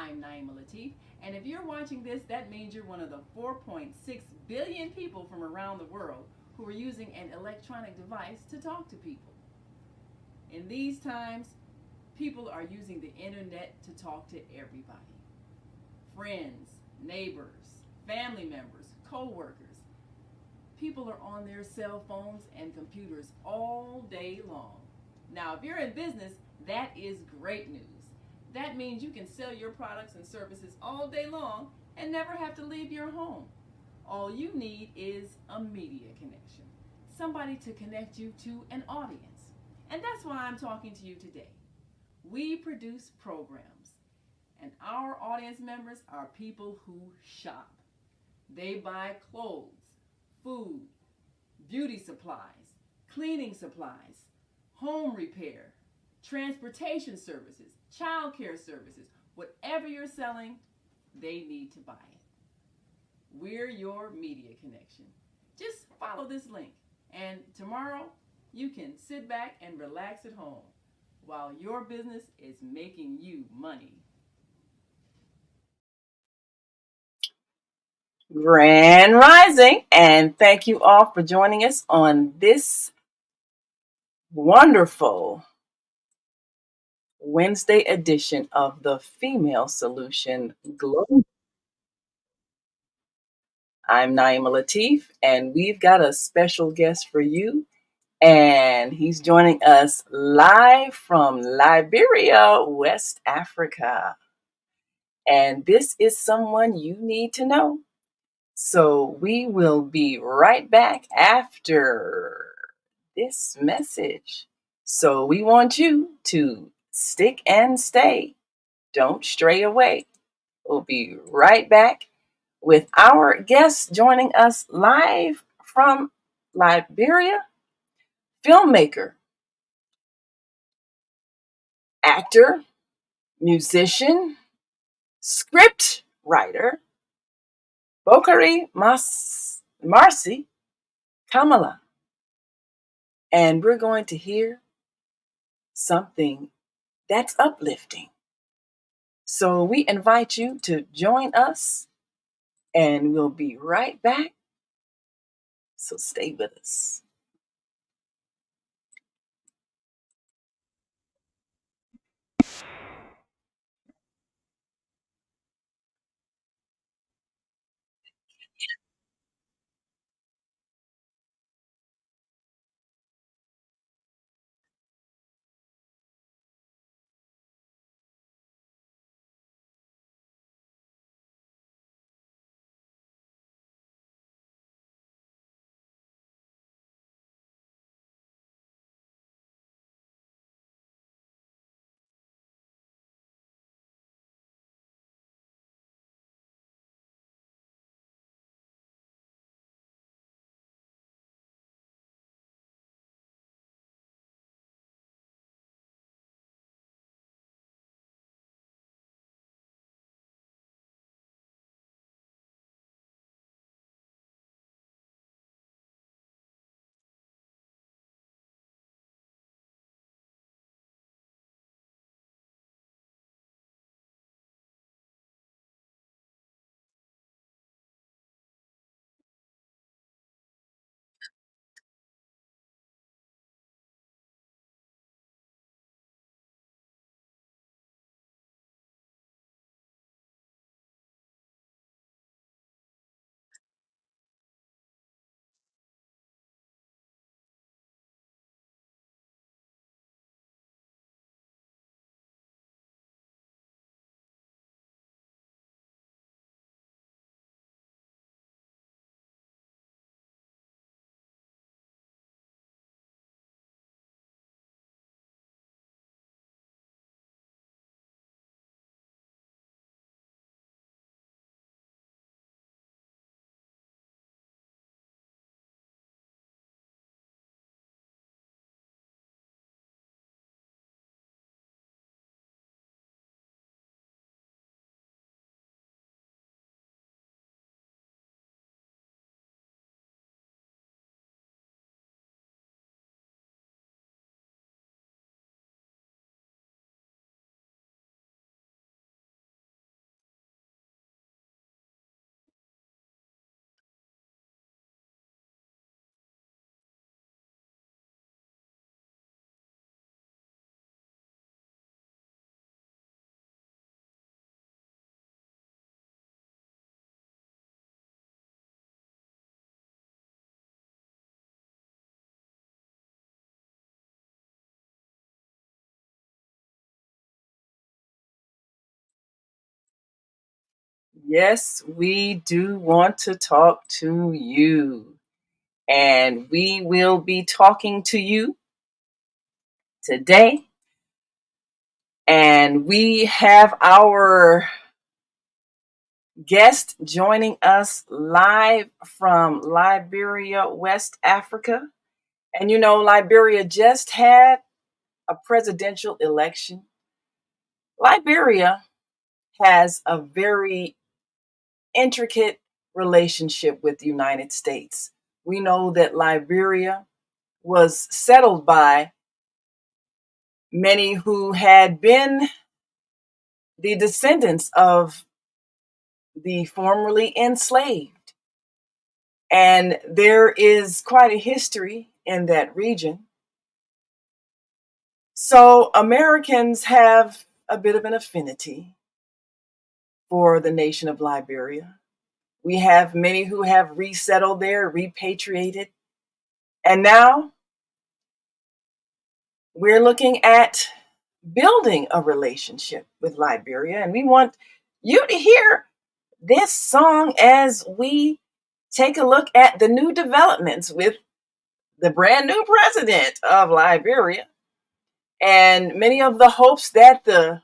I'm Naima Latif, and if you're watching this, that means you're one of the 4.6 billion people from around the world who are using an electronic device to talk to people. In these times, people are using the internet to talk to everybody: friends, neighbors, family members, co workers. People are on their cell phones and computers all day long. Now, if you're in business, that is great news. That means you can sell your products and services all day long and never have to leave your home. All you need is a media connection, somebody to connect you to an audience. And that's why I'm talking to you today. We produce programs, and our audience members are people who shop. They buy clothes, food, beauty supplies, cleaning supplies, home repair, transportation services, child care services. Whatever you're selling, they need to buy it. We're your media connection. Just follow this link, and tomorrow you can sit back and relax at home while your business is making you money. Grand Rising, and thank you all for joining us on this wonderful Wednesday edition of the Female Solution Global. I'm Naima Latif, and we've got a special guest for you, and he's joining us live from Liberia, West Africa. And this is someone you need to know. So we will be right back after this message. So we want you to stick and stay. Don't stray away. We'll be right back with our guest joining us live from Liberia, filmmaker, actor, musician, script writer, Bockarie Marcy Kamala. And we're going to hear something that's uplifting. So we invite you to join us, and we'll be right back. So stay with us. Yes, we do want to talk to you. And we will be talking to you today. And we have our guest joining us live from Liberia, West Africa. And you know, Liberia just had a presidential election. Liberia has a very intricate relationship with the United States. We know that Liberia was settled by many who had been the descendants of the formerly enslaved. And there is quite a history in that region. So Americans have a bit of an affinity for the nation of Liberia. We have many who have resettled there, repatriated. And now we're looking at building a relationship with Liberia. And we want you to hear this song as we take a look at the new developments with the brand new president of Liberia and many of the hopes that the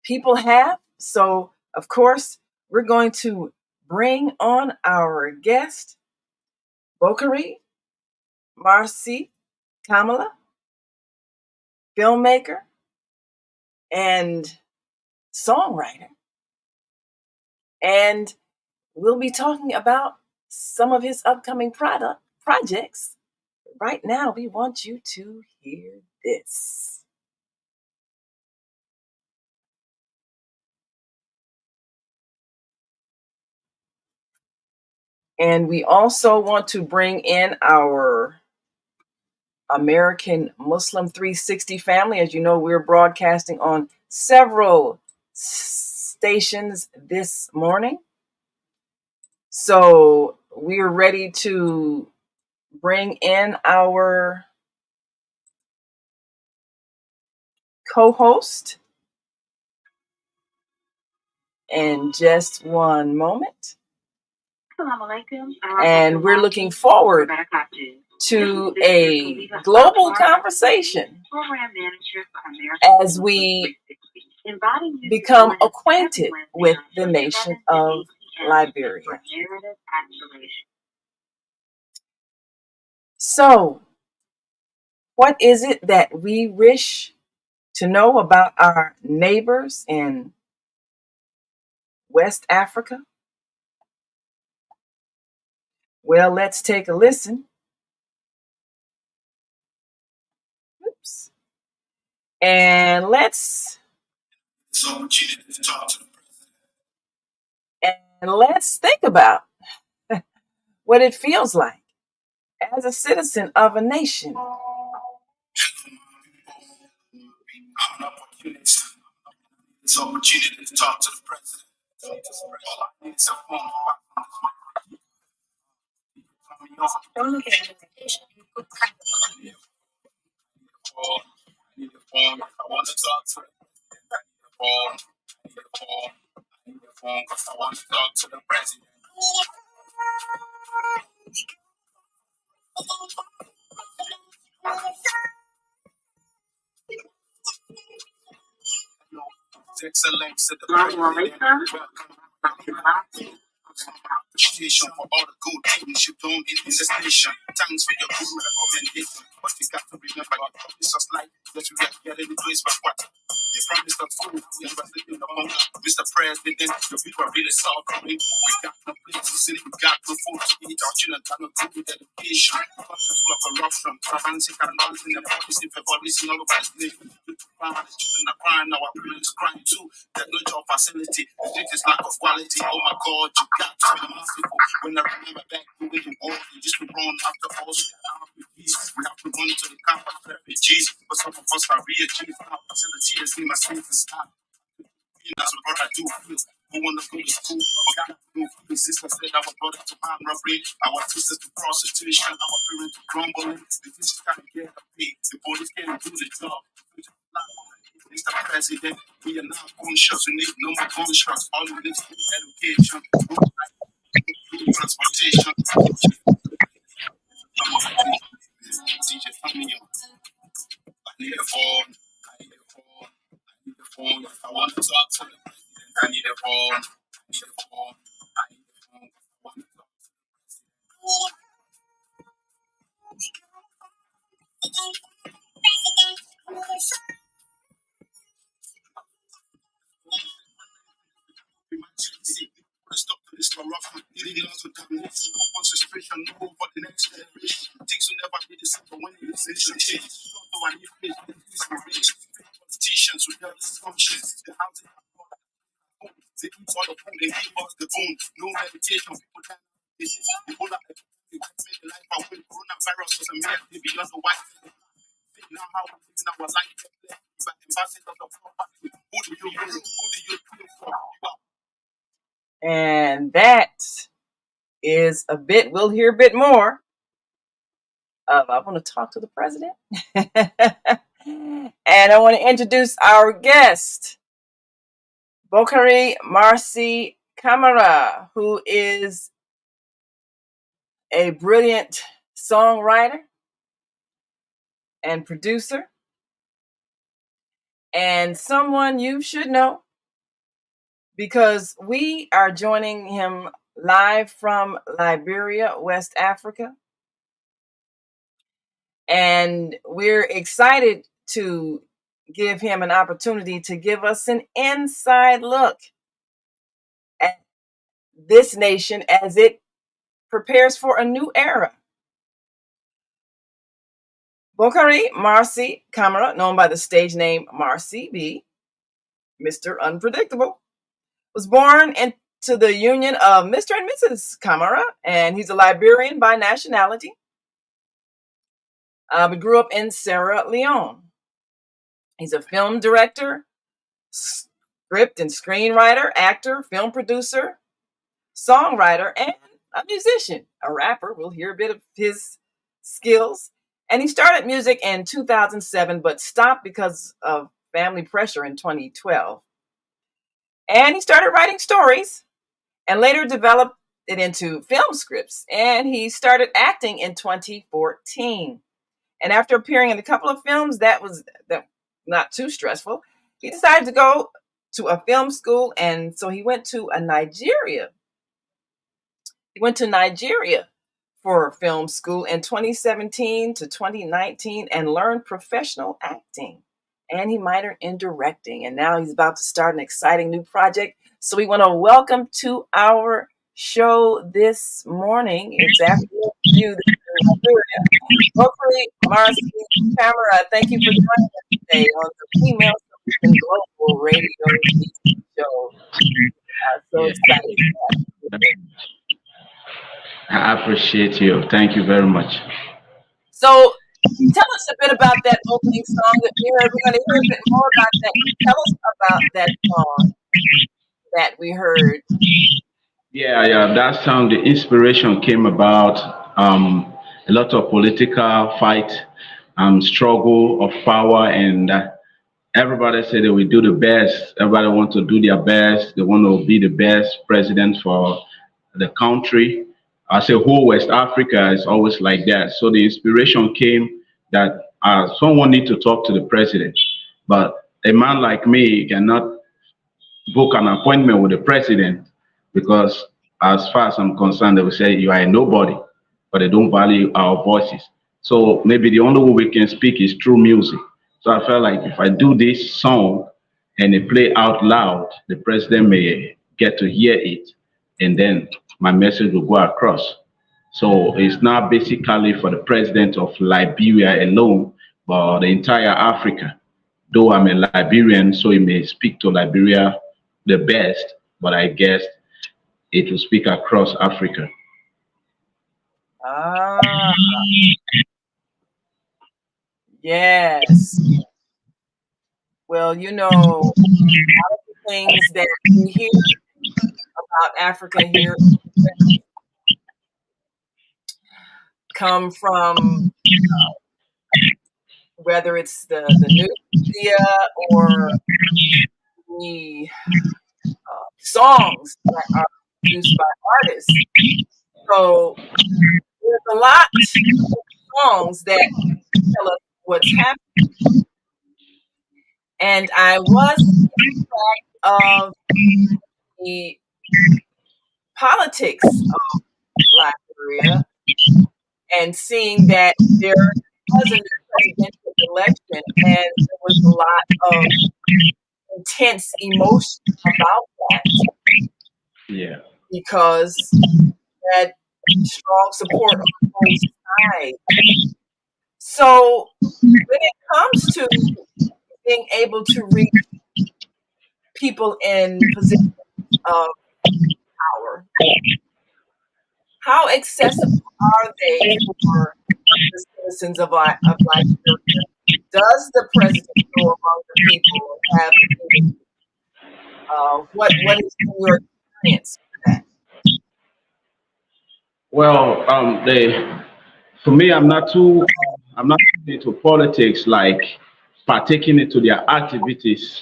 people have. So, of course, we're going to bring on our guest, Bockarie Marcy Kamala, filmmaker and songwriter. And we'll be talking about some of his upcoming projects. Right now, we want you to hear this. And we also want to bring in our American Muslim 360 family. As you know, we're broadcasting on several stations this morning. So we're ready to bring in our co-host in just one moment. And we're looking forward to a global conversation as we become acquainted with the nation of Liberia. So, what is it that we wish to know about our neighbors in West Africa? Well, let's take a listen. Oops. And let's think about what it feels like as a citizen of a nation. This opportunity to talk to the president. It's a phone. Don't look at invitation. You put kind of on it. I need a phone. I want to talk to the president. I need a phone. I need a phone. I need a phone because I want to talk to the president. Excellence at the president. Appreciation for all the good things you've done in this nation. Thanks for your good recommendation. But you got to remember your promise us like that you get any place but what? You promised us food, we are living the hunger. Mr. President, your people are really suffering. We got no place to sit, we got no food to eat. Our children cannot do with education. The country full of corruption, travancy, cannibalism, and poverty, favorism all over the nation. The children are crying, our parents are crying too. There's no job facility, the street is lack of quality. Oh my God, you got to be merciful. When I remember back when you all, you just to run after all. We have to run into the camp of refugees. But some of us are refugees. Our facility is in my safe and stop. That's what I do feel. Who want to go to school? Got no food. Sister said our brother to armed robbery. Our sisters to prostitution. Our parents to grumbling. The teachers can't get a pay. The police can't do the job. Mr. President, we are now going gunshots, and they know my gunshots. All of this education, transportation. DJ, tell me, I need a phone. I need a phone. I need a phone. If I want to talk to the president, I need a phone. I need a phone. I need a phone. I want to talk to the president. Stop this corruption, leading us to dominance. No one suspicion, no for the next generation. Things will never be the same for when the nation change. So I need faith, these are rich. Politicians with their assumptions, the housing they keep all the food, they give us the boom. No meditation, people die. This is Ebola, made the life out with coronavirus was a mere day beyond the white. Now how we live in our life, but ambassadors of property. Who do you rule? Who do you kill for? And that is a bit, we'll hear a bit more of I want to talk to the president. And I want to introduce our guest, Bockarie Marcy Kamala, who is a brilliant songwriter and producer, and someone you should know because we are joining him live from Liberia, West Africa. And we're excited to give him an opportunity to give us an inside look at this nation as it prepares for a new era. Bockarie Marcy Kamala, known by the stage name Marcy B, Mr. Unpredictable, was born into the union of Mr. and Mrs. Kamala, and he's a Liberian by nationality. But grew up in Sierra Leone. He's a film director, script and screenwriter, actor, film producer, songwriter, and a musician, a rapper. We'll hear a bit of his skills. And he started music in 2007, but stopped because of family pressure in 2012. And he started writing stories and later developed it into film scripts. And he started acting in 2014. And after appearing in a couple of films that not too stressful, he decided to go to a film school. And so he went to Nigeria. He went to Nigeria for film school in 2017 to 2019 and learned professional acting. And he minored in directing. And now he's about to start an exciting new project. So we want to welcome to our show this morning. It's after you, Bockarie Marcy Kamala. Thank you for joining us today on the Female Solution Global Radio show. So excited. I appreciate you. Thank you very much. So tell us a bit about that opening song that we heard. We're going to hear a bit more about that. Tell us about that song that we heard. Yeah. That song, the inspiration came about a lot of political fight, struggle of power, and everybody said they will do the best. Everybody wants to do their best. They want to be the best president for the country. I say whole West Africa is always like that. So the inspiration came that someone need to talk to the president, but a man like me cannot book an appointment with the president because as far as I'm concerned, they will say you are a nobody, but they don't value our voices. So maybe the only way we can speak is through music. So I felt like if I do this song and it play out loud, the president may get to hear it, and then my message will go across. So it's not basically for the president of Liberia alone, but the entire Africa. Though I'm a Liberian, so it may speak to Liberia the best, but I guess it will speak across Africa. Yes. Well, you know, a lot of the things that we hear about Africa here come from whether it's the news media or the songs that are produced by artists. So there's a lot of songs that tell us what's happening. And I was part of the politics of Liberia and seeing that there was a new presidential election and there was a lot of intense emotion about that. Yeah. Because that strong support on both sides. So when it comes to being able to reach people in positions of power, how accessible are they for the citizens of Liberia? Does the president go among the people and have the meeting? What is your experience with that? Well, for me, I'm not into politics, like partaking into their activities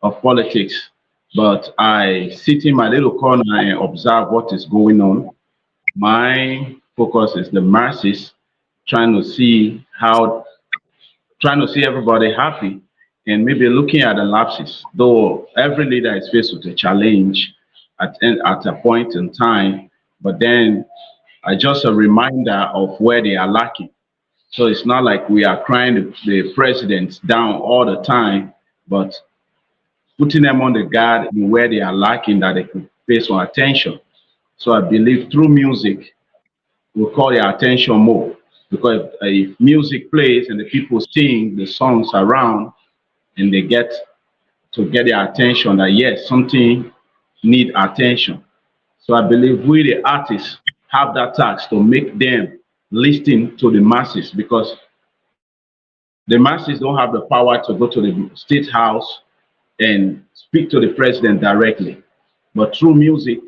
of politics, but I sit in my little corner and observe what is going on. My focus is the masses, trying to see how, trying to see everybody happy, and maybe looking at the lapses. Though every leader is faced with a challenge at a point in time, but then just a reminder of where they are lacking. So it's not like we are crying the presidents down all the time, but putting them on the guard in where they are lacking that they could pay some attention. So I believe through music, will call their attention more. Because if music plays and the people sing the songs around and they get to get their attention that yes, something need attention. So I believe we the artists have that task to make them listen to the masses because the masses don't have the power to go to the state house and speak to the president directly. But through music,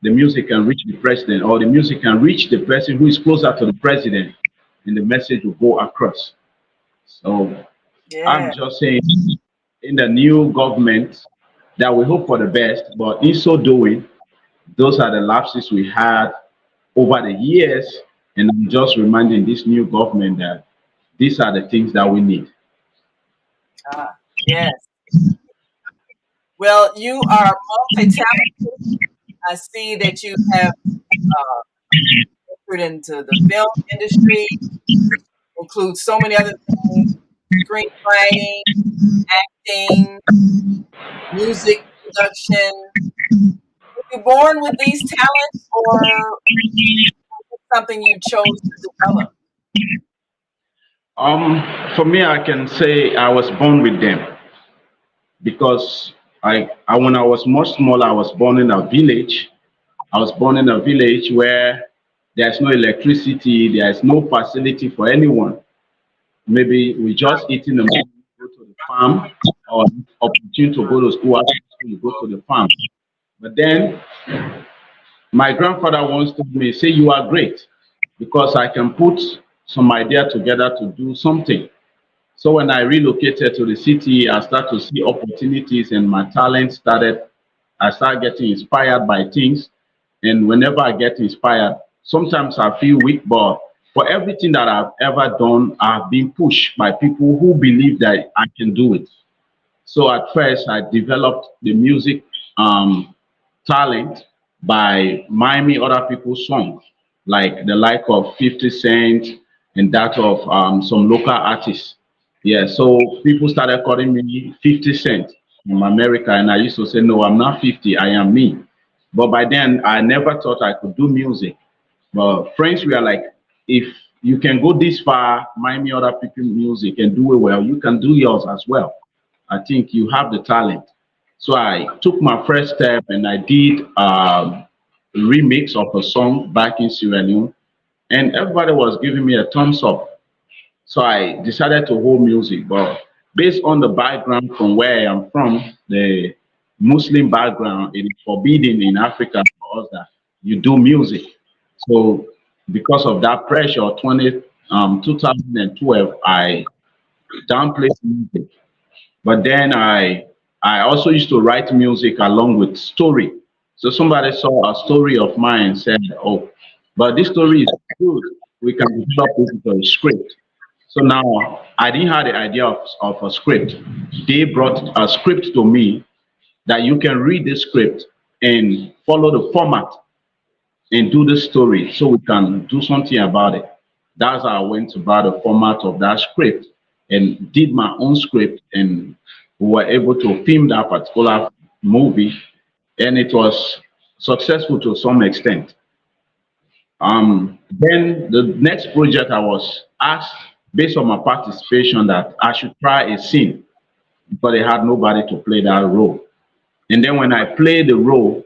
the music can reach the president or the music can reach the person who is closer to the president and the message will go across. So Yeah. I'm just saying in the new government that we hope for the best, but in so doing, those are the lapses we had over the years. And I'm just reminding this new government that these are the things that we need. Yes. Well, you are multi-talented. I see that you have entered into the film industry, which includes so many other things: screenwriting, acting, music production. Were you born with these talents, or something you chose to develop? For me, I can say I was born with them because I when I was much smaller, I was born in a village. I was born in a village where there's no electricity, there's no facility for anyone. Maybe we just eat in the morning, go to the farm, or opportunity to go to school after school, you go to the farm. But then my grandfather once told me, say you are great because I can put some idea together to do something. So when I relocated to the city, I started to see opportunities and my talent started, I started getting inspired by things. And whenever I get inspired, sometimes I feel weak, but for everything that I've ever done, I've been pushed by people who believe that I can do it. So at first, I developed the music talent by miming other people's songs, like the like of 50 Cent and that of some local artists. Yeah, so people started calling me 50 Cent from America, and I used to say, no, I'm not 50, I am me. But by then, I never thought I could do music. But friends were like, if you can go this far, miming other people's music and do it well, you can do yours as well. I think you have the talent. So I took my first step and I did a remix of a song back in Sierra Leone, and everybody was giving me a thumbs up. So I decided to hold music, but based on the background from where I am from, the Muslim background, it is forbidden in Africa for us that you do music. So because of that pressure, 2012, I downplayed music. But then I I also used to write music along with story. So somebody saw a story of mine and said, "Oh, but this story is good. We can develop this into a script." So now I didn't have the idea of a script. They brought a script to me that you can read the script and follow the format and do the story so we can do something about it. That's how I went about the format of that script and did my own script, and we were able to film that particular movie, and it was successful to some extent. Then the next project I was asked based on my participation that I should try a scene because they had nobody to play that role. And then when I played the role,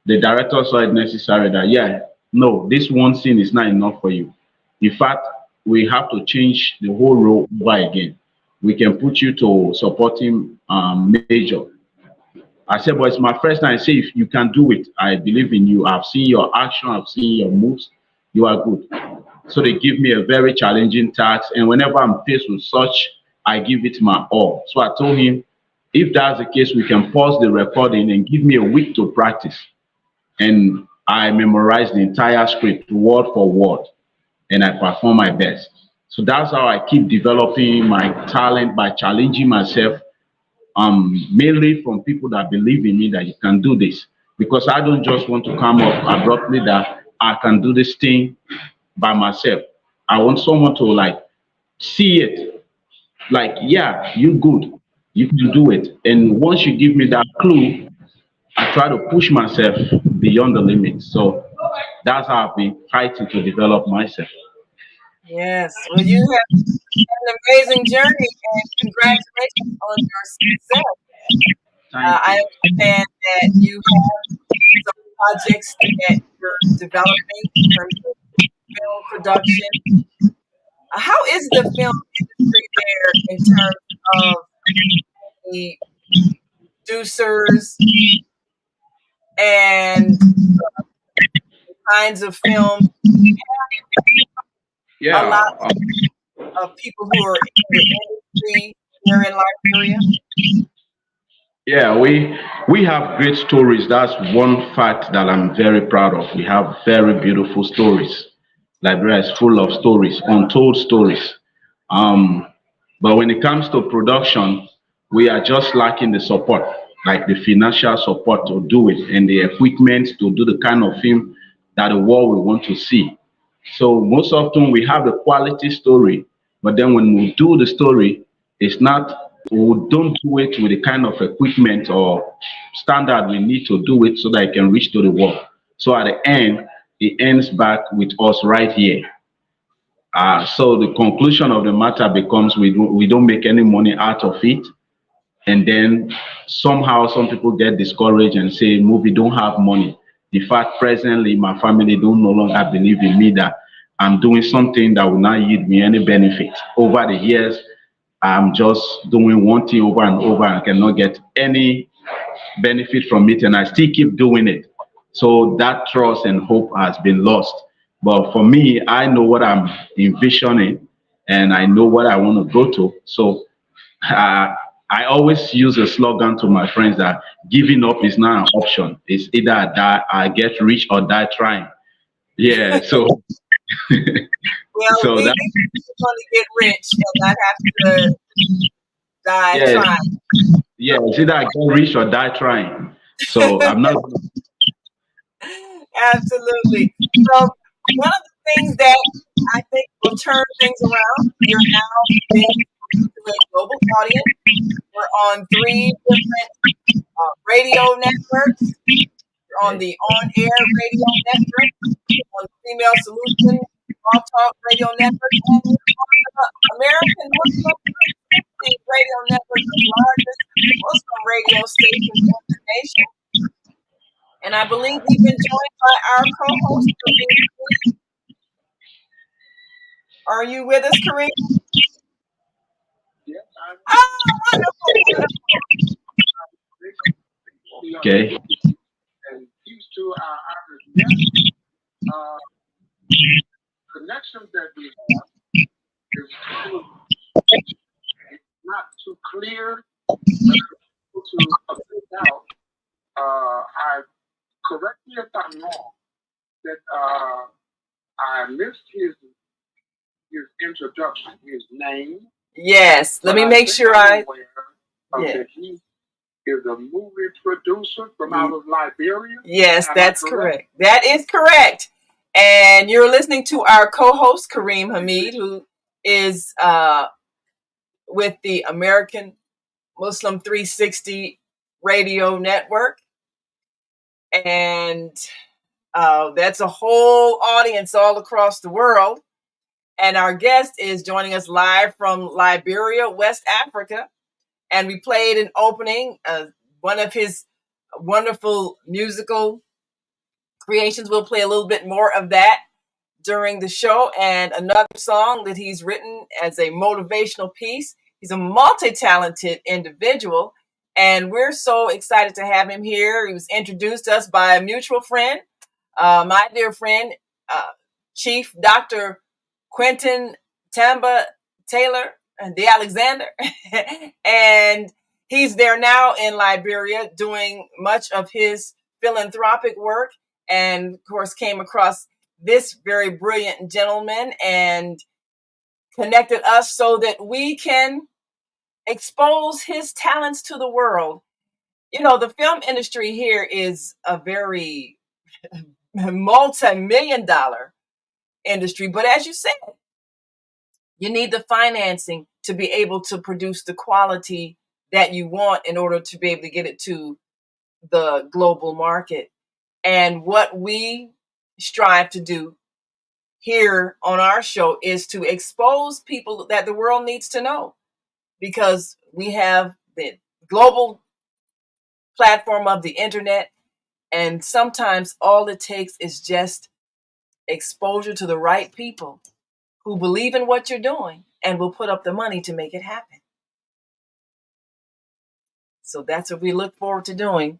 the director saw it necessary that, yeah, no, this one scene is not enough for you. In fact, we have to change the whole role over again. We can put you to supporting major. I said, but it's my first time. I say, if you can do it, I believe in you. I've seen your action, I've seen your moves. You are good. So they give me a very challenging task. And whenever I'm faced with such, I give it my all. So I told him, if that's the case, we can pause the recording and give me a week to practice. And I memorized the entire script word for word, and I perform my best. So that's how I keep developing my talent by challenging myself, mainly from people that believe in me that you can do this. Because I don't just want to come up abruptly that I can do this thing by myself. I want someone to like see it, like, yeah, you good, you can do it. And once you give me that clue, I try to push myself beyond the limits. So that's how I've been fighting to develop myself. Yes. Well, you have an amazing journey, and congratulations on your success. Thank I you. understand that you have some projects that you're developing in terms of film production. How is the film industry there in terms of the producers and kinds of films? A lot Yeah, of people who are in the industry here in Liberia. yeah, we have great stories. That's one fact that I'm very proud of. We have very beautiful stories. Liberia is full of stories, untold stories. Um, but when it comes to production, we are just lacking the support, like the financial support to do it and the equipment to do the kind of film that the world will want to see. So most often we have the quality story, but then when we do the story, it's not, we don't do it with the kind of equipment or standard we need to do it so that it can reach to the world. So at the end, it ends back with us right here. So the conclusion of the matter becomes we don't make any money out of it, and then somehow some people get discouraged and say movie don't have money. In fact, presently my family don't no longer believe in me that I'm doing something that will not yield me any benefit. Over the years, I'm just doing one thing over and over and cannot get any benefit from it, and I still keep doing it. So that trust and hope has been lost. But for me, I know what I'm envisioning and I know what I want to go to. So uh, I always use a slogan to my friends that giving up is not an option. It's either I die, I get rich or die trying. Yeah, so Well, so we that want to get rich and not have to die yeah, trying. yeah, it's either I get rich or die trying. So I'm not. Absolutely. So one of the things that I think will turn things around, you're now being to a global audience. We're on three different radio networks. You're on the on-air radio network, on the Female Solution Blog Talk Radio Network, and you're on the American Muslim Radio Network, the largest Muslim radio station in the nation. And I believe we've been joined by our co-host, Kareem. Are you with us, Kareem? Oh, wonderful, wonderful. Okay. to point out, I correct me if I'm wrong, that I missed his introduction, his name. Yes, let me make sure yeah. that he is a movie producer from out of Liberia. Yes, that's correct. That is correct. And you're listening to our co-host, Kareem Hamid, who is with the American Muslim 360 radio network. And that's a whole audience all across the world. And our guest is joining us live from Liberia, West Africa. And we played an opening, one of his wonderful musical creations. We'll play a little bit more of that during the show, and another song that he's written as a motivational piece. He's a multi-talented individual, and we're so excited to have him here. He was introduced to us by a mutual friend, my dear friend, Chief Dr. Quentin Tamba Taylor, the Alexander, and he's there now in Liberia doing much of his philanthropic work, and of course came across this very brilliant gentleman and connected us so that we can expose his talents to the world. You know, the film industry here is a very multi-million-dollar industry, but as you said, you need the financing to be able to produce the quality that you want in order to be able to get it to the global market. And what we strive to do here on our show is to expose people that the world needs to know, because we have the global platform of the internet, and sometimes all it takes is just exposure to the right people who believe in what you're doing and will put up the money to make it happen. So that's what we look forward to doing.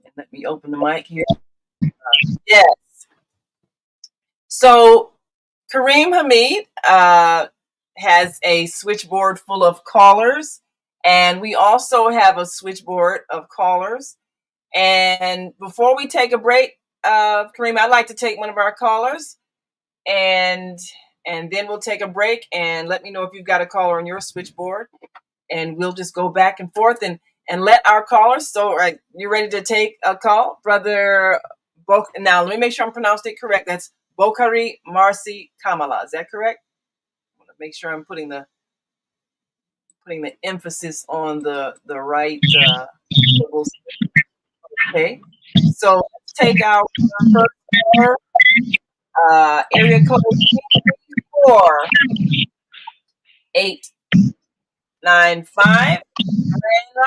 And let me open the mic here. Yes. So Kareem Hamid has a switchboard full of callers, and we also have a switchboard of callers. And before we take a break, Kareem, I'd like to take one of our callers, and then we'll take a break, and let me know if you've got a caller on your switchboard, and we'll just go back and forth and let our callers. So, you ready to take a call, Brother Now, let me make sure I'm pronounced it correct. That's Bockarie Marcy Kamala. Is that correct? I want to make sure I'm putting the emphasis on the right syllables. Okay. So let's take our first caller. Area code 4895. Grand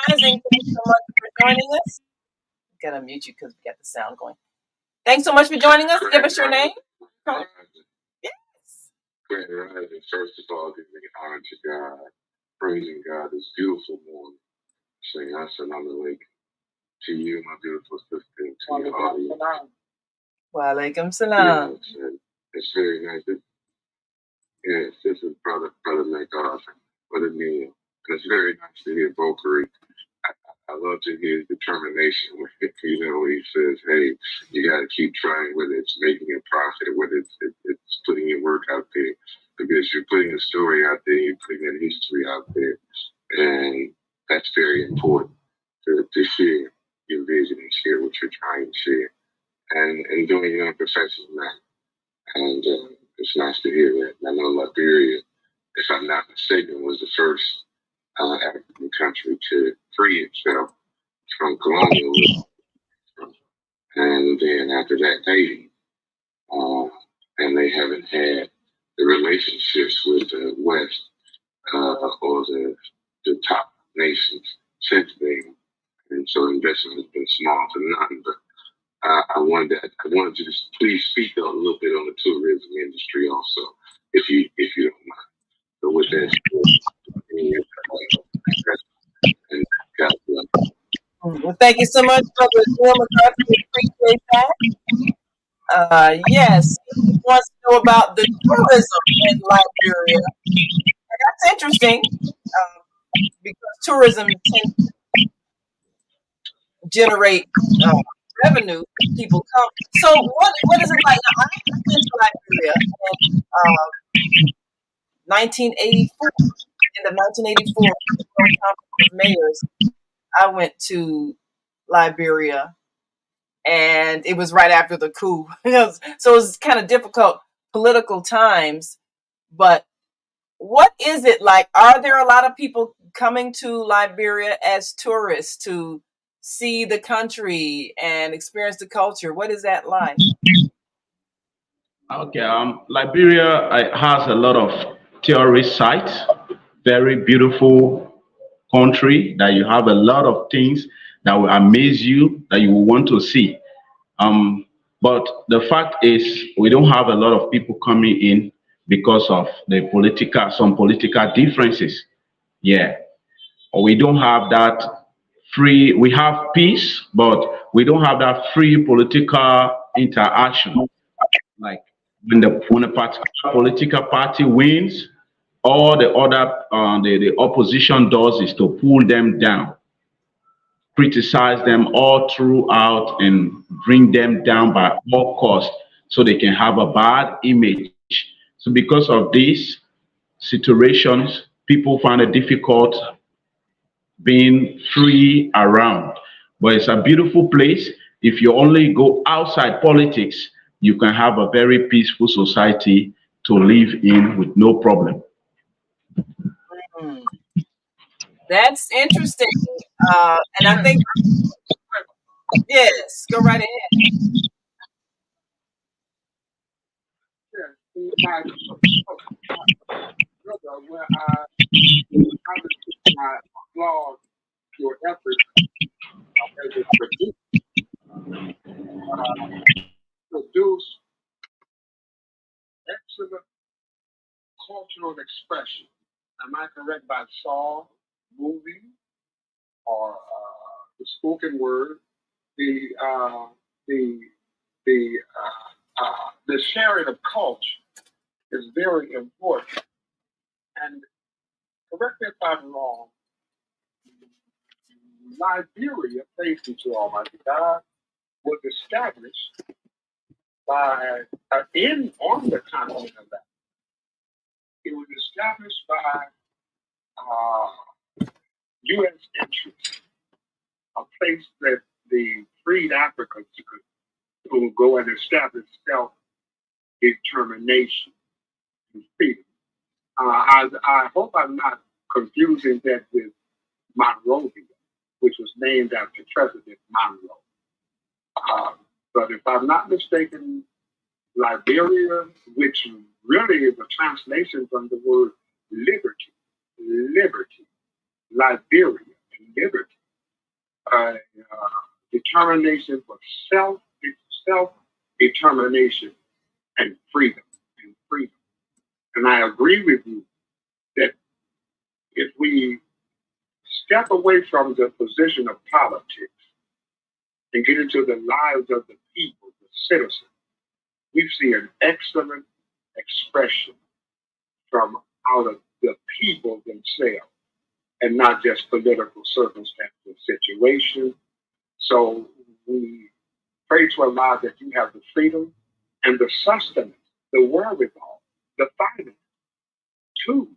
Rising. Thanks so much for joining us. Gotta mute you because we got the sound going. Thanks so much for joining us. Give us your name. Yes. Grand Rising. First of all, giving honor to God, praising God this beautiful morning, saying assalamu alaikum to you, my beautiful sister, and to your audience. Wa alaikum salam. Yes, it's very nice. Yes, this is Brother McGoffin for the meal. And it's very nice to hear Bockarie. I love to hear his determination. When he says, "Hey, you got to keep trying, whether it's making a profit or whether it's putting your work out there, because you're putting a story out there, you're putting a history out there, and that's very important to share your vision and share what you're trying to share, and doing it in a professional manner." And it's nice to hear that. And I know Liberia, if I'm not mistaken, was the first African country to free itself from colonialism. And then after that, Haiti. And they haven't had the relationships with the West or the top nations since then. And so investment has been small to none. But I wanted to just please speak a little bit on the tourism industry also, if you don't mind. So with that, and God bless. Well, thank you so much, Brother McCarthy. We appreciate that. Yes, he wants to know about the tourism in Liberia. And that's interesting, because tourism tends generate revenue. People come. So what is it like? Now, I went to Liberia in 1984. In the 1984 World Conference of Mayors, I went to Liberia, and it was right after the coup. So it was kind of difficult political times. But what is it like? Are there a lot of people coming to Liberia as tourists to see the country and experience the culture? What is that like? Okay, Liberia has a lot of tourist sites, very beautiful country that you have a lot of things that will amaze you, that you will want to see. Um, but the fact is, we don't have a lot of people coming in because of some political differences. Yeah, we don't have that free. We have peace, but we don't have that free political interaction. Like when a particular political party wins, all the other the opposition does is to pull them down, criticize them all throughout, and bring them down by all costs, so they can have a bad image. So because of these situations, people find it difficult being free around. But it's a beautiful place. If you only go outside politics, you can have a very peaceful society to live in with no problem. Hmm. That's interesting. And I think, yes, go right ahead. Yeah, my brother, where I applaud your efforts as a produce excellent cultural expression. Am I correct by song, movie, or the spoken word? The uh, the the sharing of culture is very important. And correct me if I'm wrong. Liberia, praise be to Almighty God, was established by in on the continent of that. It was established by U.S. interests, a place that the freed Africans could go and establish self-determination and freedom. I hope I'm not confusing that with Monrovia, which was named after President Monroe. But if I'm not mistaken, Liberia, which really is a translation from the word liberty, Liberia, and liberty, determination for self determination and freedom And I agree with you that if we step away from the position of politics and get into the lives of the people, the citizens, we see an excellent expression from out of the people themselves and not just political circumstances and situations. So we pray to Allah that you have the freedom and the sustenance, the wherewithal, the finance to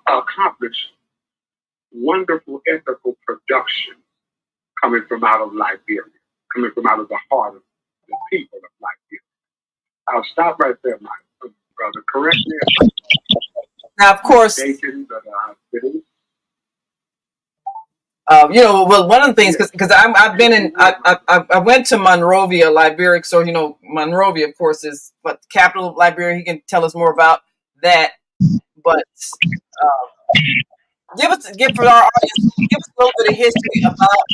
accomplish wonderful ethical production coming from out of Liberia, coming from out of the heart of the people of Liberia. I'll stop right there, my brother. Correct me if Now, of course, mistaken, but well, one of the things, because I've been in, I went to Monrovia, Liberia. So Monrovia, of course, is what the capital of Liberia. He can tell us more about that. But give for our audience, give us a little bit of history about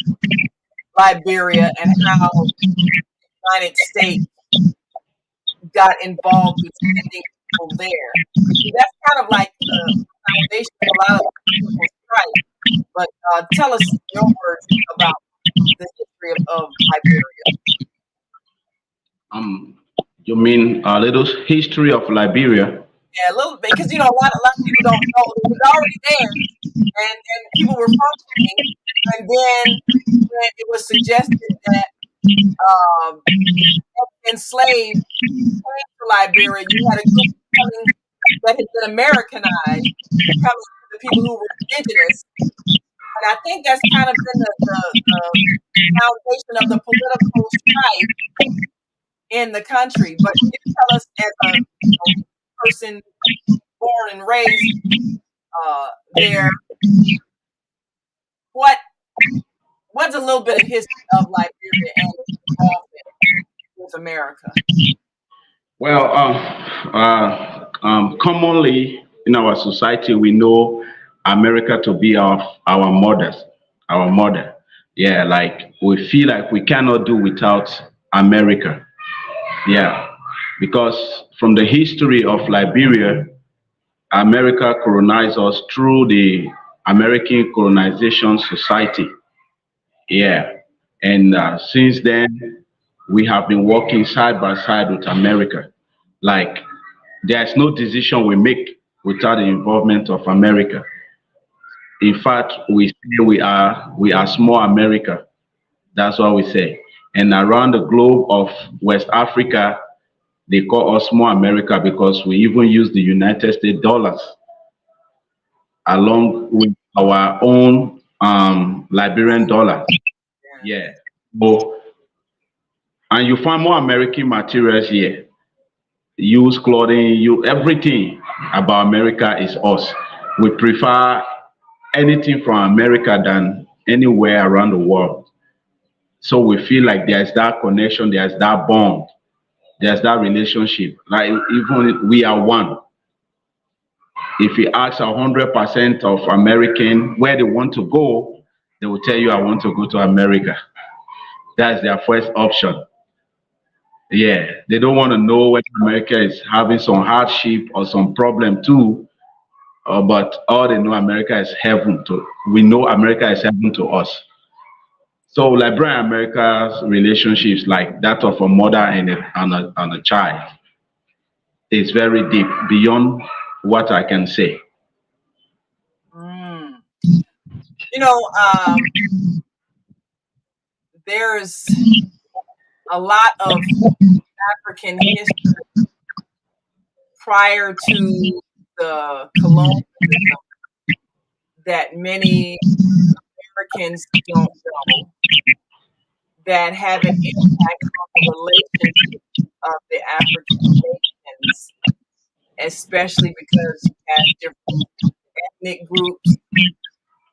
Liberia and how the United States got involved with sending people there. That's kind of like the foundation of a lot of people's strife. But tell us your words about the history of Liberia. You mean a little history of Liberia? Yeah, a little bit, because a lot of people don't know it was already there. and people were functioning. And then when it was suggested that enslaved came to Liberia, you had a group coming that had been Americanized, coming to the people who were indigenous. And I think that's kind of been the foundation of the political strife in the country. But you tell us, as a person born and raised there, what's a little bit of history of Liberia and involvement with America? Well, commonly in our society, we know America to be our mother. Yeah, like we feel like we cannot do without America. Yeah, because from the history of Liberia, America colonized us through the American Colonization Society. Yeah, and since then, we have been working side by side with America. Like, there's no decision we make without the involvement of America. In fact, we say we are small America. That's what we say. And around the globe of West Africa, they call us small America because we even use the United States dollars along with our own Liberian dollar. Yeah. So, and you find more American materials here. Use clothing, you everything about America is us. We prefer anything from America than anywhere around the world. So we feel like there's that connection, there's that bond, there's that relationship. Like even we are one. If you ask 100% of American where they want to go, they will tell you, I want to go to America. That's their first option. Yeah, they don't want to know whether America is having some hardship or some problem too. But all they know, America is heaven to. We know America is heaven to us. So Liberia and America's relationships, like that of a mother and a child, is very deep beyond what I can say. Mm. You know, there's a lot of African history prior to the colonialism that many Americans don't know that have an impact on the relationship of the African nations, especially because you have different ethnic groups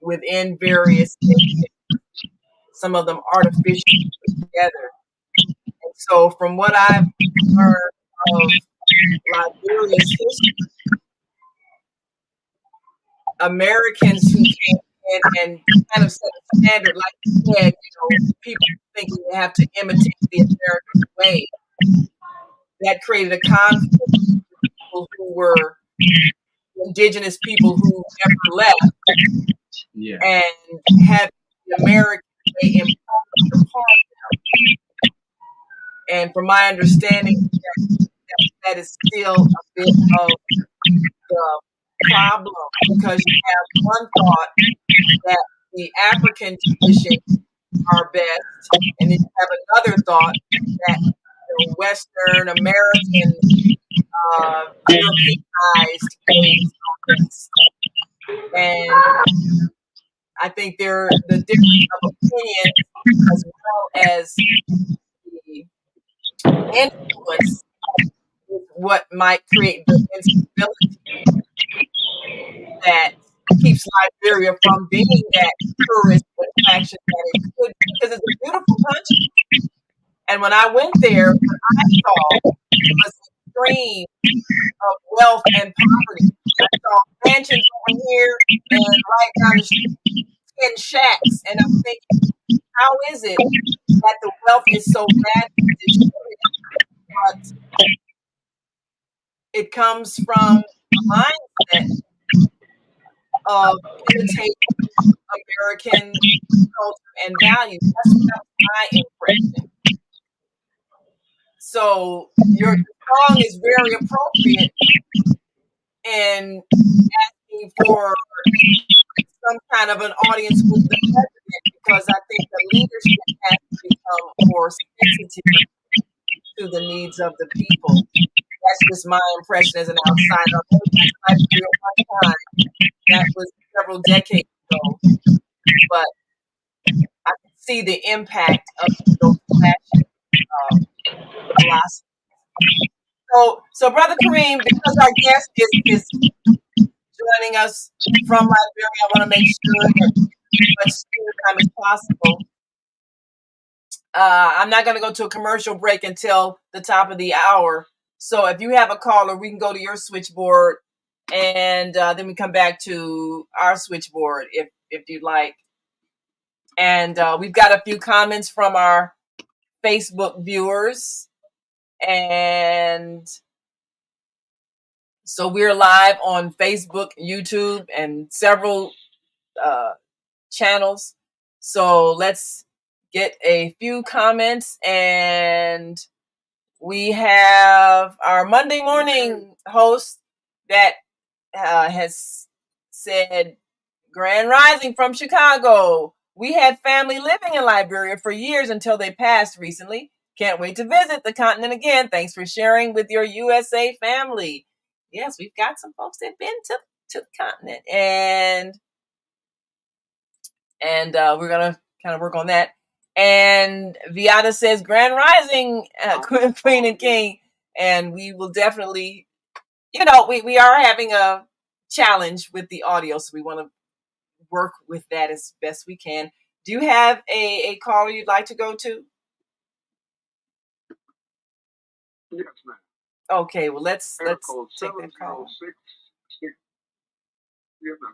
within various nations, some of them artificially put together. And so, from what I've learned of Liberia's history, Americans who came in and kind of set a standard, like you said, people thinking they have to imitate the American way. That created a conflict with people who were indigenous people who never left, Yeah. and having the American way imposed upon them. And from my understanding, that is still a bit of the problem, because you have one thought that the African traditions are best, and then you have another thought that Western American Europeanized ways are best. And I think the difference of opinion, as well as the influence, is what might create the instability that keeps Liberia from being that tourist attraction that it could be, because it's a beautiful country. And when I went there, what I saw was an extreme of wealth and poverty. I saw mansions over here and right down the street, 10 shacks. And I'm thinking, how is it that the wealth is so badly distributed? But it comes from a mindset of imitating American culture and values. That's my impression. So your song is very appropriate in asking for some kind of an audience with the president, because I think the leadership has to become more sensitive to the needs of the people. That's just my impression as an outsider. I've only been to Liberia one time. That was several decades ago, but I can see the impact of those flashing philosophies. So Brother Kareem, because our guest is joining us from Liberia, I want to make sure that as much screen time as possible. I'm not going to go to a commercial break until the top of the hour. So if you have a caller, we can go to your switchboard, and then we come back to our switchboard if you'd like. And we've got a few comments from our Facebook viewers. And so we're live on Facebook, YouTube, and several channels. So let's get a few comments. And we have our Monday morning host that has said, Grand Rising from Chicago. We had family living in Liberia for years until they passed recently. Can't wait to visit the continent again. Thanks for sharing with your USA family. Yes, we've got some folks that have been to the continent. And we're going to kind of work on that. And Viata says, Grand Rising, Queen and King. And we will definitely, we are having a challenge with the audio, so we want to work with that as best we can. Do you have a caller you'd like to go to? Yes, ma'am. Okay, well let's take that call. Yes, ma'am.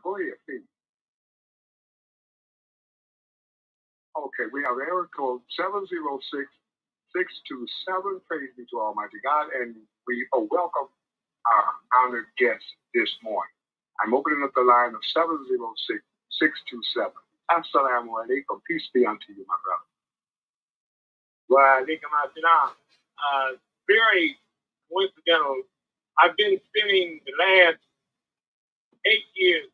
Go ahead, please. Okay, we have area code 706-627. Praise be to Almighty God, and we welcome our honored guest this morning. I'm opening up the line of 706-627. Assalamu alaikum. Peace be unto you, my brother. Wa alaikum assalam. Very coincidental. I've been spending the last 8 years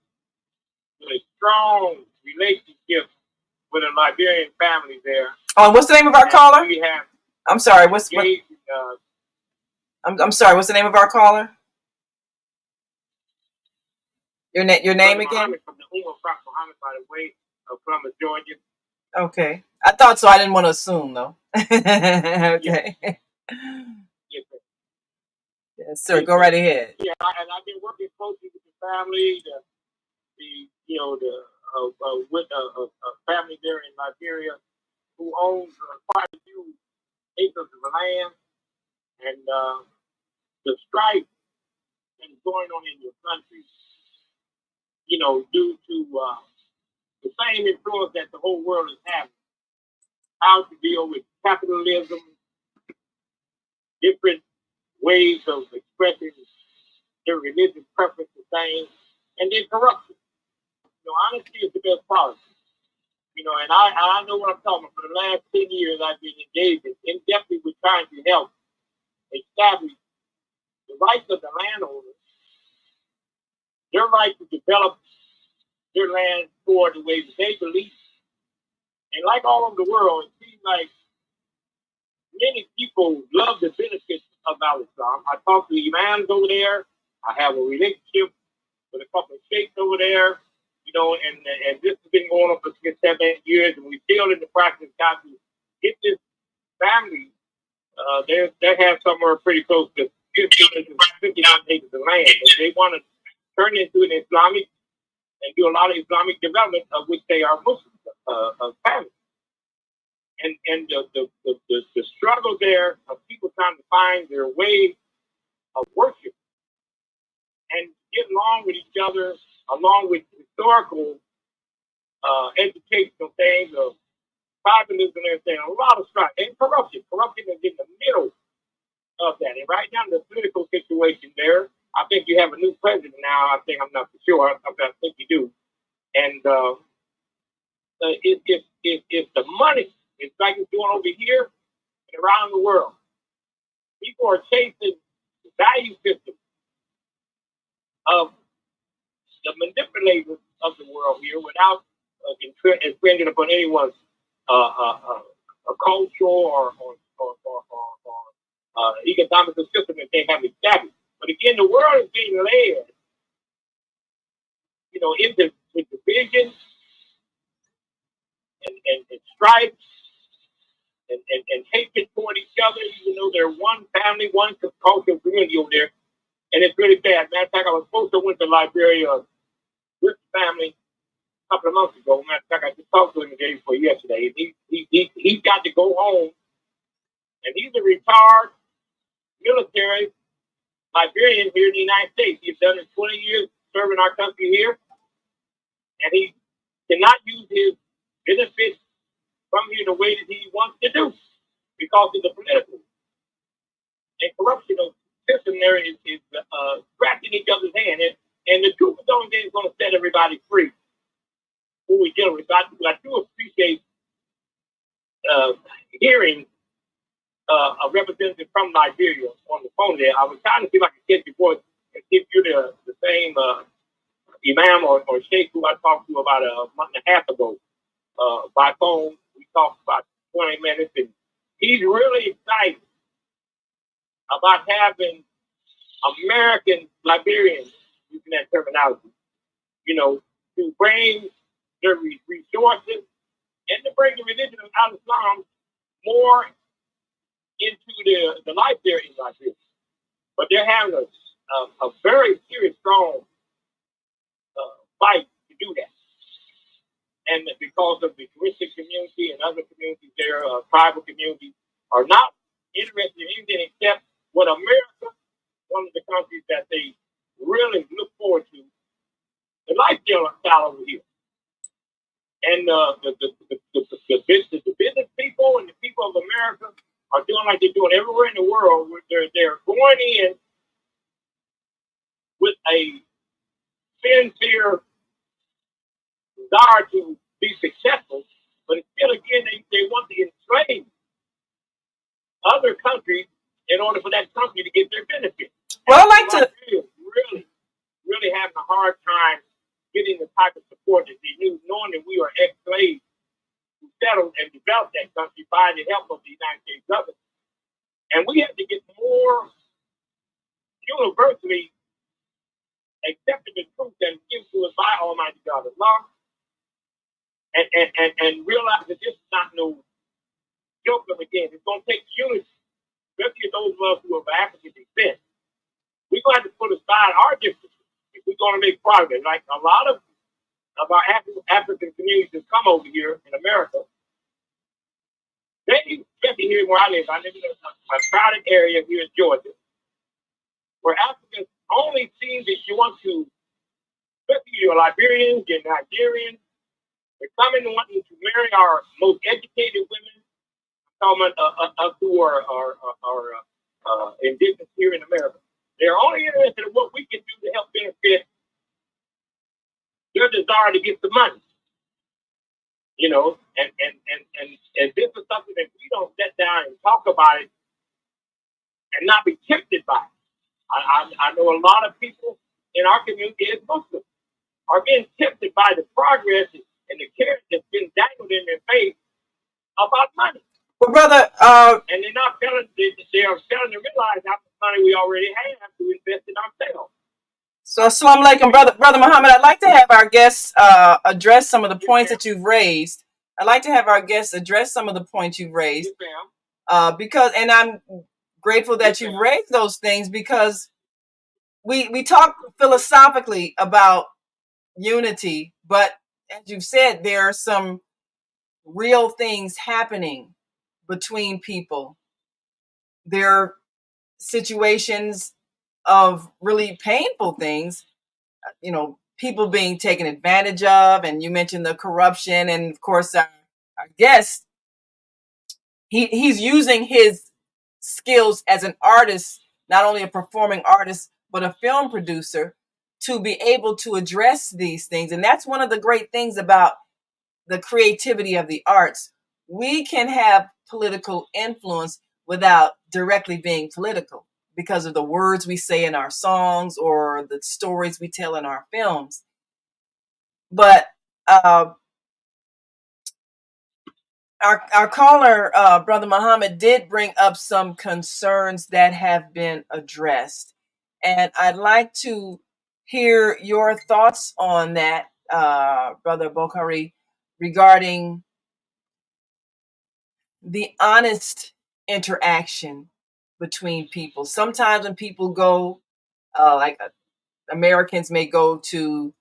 with a strong relationship with a Liberian family there. Oh, what's the name of our caller? We have. I'm sorry. I'm sorry. What's the name of our caller? Your name again? Muhammad from the Prophet Muhammad, by the way, of Columbus, Georgia. Okay, I thought so. I didn't want to assume though. Okay. Yes, sir. Go right ahead. Yeah, and I've been working closely with the family, with a family there in Liberia who owns quite a few acres of land, and the strife that's going on in your country, due to the same influence that the whole world is having, how to deal with capitalism, different ways of expressing their religious preference for things, and then corruption. Honesty is the best policy. And I know what I'm talking about. For the last 10 years, I've been engaged in depthly with trying to help establish the rights of the landowners, their right to develop their land for the way that they believe. And like all over the world, it seems like many people love the benefits of Al-Islam. I talk to imams over there. I have a relationship with a couple of sheikhs over there, and this has been going on for 6, 7, 8 years, and we still in the practice got to get this family. They have somewhere pretty close to 59 acres of land, and they want to turn it into an Islamic and do a lot of Islamic development, of which they are Muslim families. And the struggle there of people trying to find their way of worship and get along with each other, along with historical, educational things of tribalism and everything, a lot of strife and corruption. Corruption is in the middle of that. And right now, the political situation there, I think you have a new president now. I'm not for sure. I think you do. And it's the money. It's like it's doing over here and around the world. People are chasing the value system of the manipulators of the world here without infringing upon anyone's cultural or economical system that they have established. But again, the world is being led, into division and strife and hatred toward each other, even though they're one family, one cultural community over there. And it's really bad. Matter of fact, I was supposed to went to Liberia with the family a couple of months ago. Matter of fact, I just talked to him the day before yesterday. He's got to go home, and he's a retired military Liberian here in the United States. He's done it 20 years serving our country here, and he cannot use his benefits from here the way that he wants to do because of the political and corruptional system there is scratching each other's hand. And the truth is the only thing that's going to set everybody free who we deal with. I do appreciate hearing a representative from Liberia on the phone there. I was trying to see if I could get before and give you the same imam or sheikh who I talked to about a month and a half ago by phone. We talked about 20 minutes, and he's really excited about having American Liberians, using that terminology, to bring their resources and to bring the religion of Islam more into the life there in Liberia. But they're having a very serious, strong fight to do that. And because of the Christian community and other communities there, tribal communities, are not interested in anything except what America, one of the countries that they really look forward to, the lifestyle over here. And the business people and the people of America are doing like they're doing everywhere in the world. They're going in with a sincere desire to be successful, but still, again, they want to enslave other countries in order for that country to get their benefits. Well, I like to really having a hard time getting the type of support that they knew, knowing that we are ex-slaves who settled and developed that country by the help of the United States government. And we have to get more universally accepted the truth and given to us by Almighty God Allah, and realize that this is not no joke of again. It's going to take unity, especially those of us who are of African descent. We're going to have to put aside our differences if we're going to make progress. Like a lot of our African communities that come over here in America, they, especially here where I live in a crowded area here in Georgia, where Africans only see that you want to, especially your Liberians, your Nigerians, they're coming and wanting to marry our most educated women, who are indigenous here in America. They're only interested in what we can do to help benefit their desire to get the money. And this is something that we don't sit down and talk about it and not be tempted by it. I know a lot of people in our community as Muslims are being tempted by the progress and the carrot that's been dangled in their face about money. Well, brother, and they're not failing. They are failing to realize how much money we already have to invest in ourselves. So, assalamu alaikum, brother Muhammad. I'd like to have our guests address some of the points that you've raised. Because, and I'm grateful that you've raised those things, because we talk philosophically about unity, but as you've said, there are some real things happening between people. There are situations of really painful things, people being taken advantage of, and you mentioned the corruption, and of course our guest, he's using his skills as an artist, not only a performing artist, but a film producer, to be able to address these things. And that's one of the great things about the creativity of the arts. We can have political influence without directly being political, because of the words we say in our songs or the stories we tell in our films. But our caller, Brother Muhammad, did bring up some concerns that have been addressed. And I'd like to hear your thoughts on that, Brother Bockarie, regarding the honest interaction between people. Sometimes when people go, Americans may go to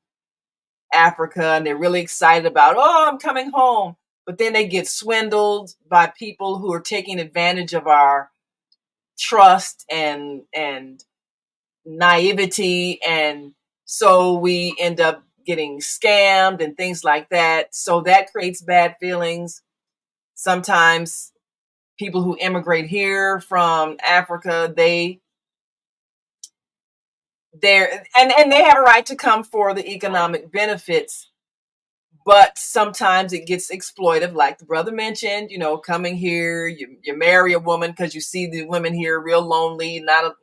Africa and they're really excited about, oh, I'm coming home. But then they get swindled by people who are taking advantage of our trust and naivety. And so we end up getting scammed and things like that. So that creates bad feelings. Sometimes people who immigrate here from Africa, they're and they have a right to come for the economic benefits, but sometimes it gets exploitive, like the brother mentioned. Coming here, you marry a woman because you see the women here real lonely, a lot of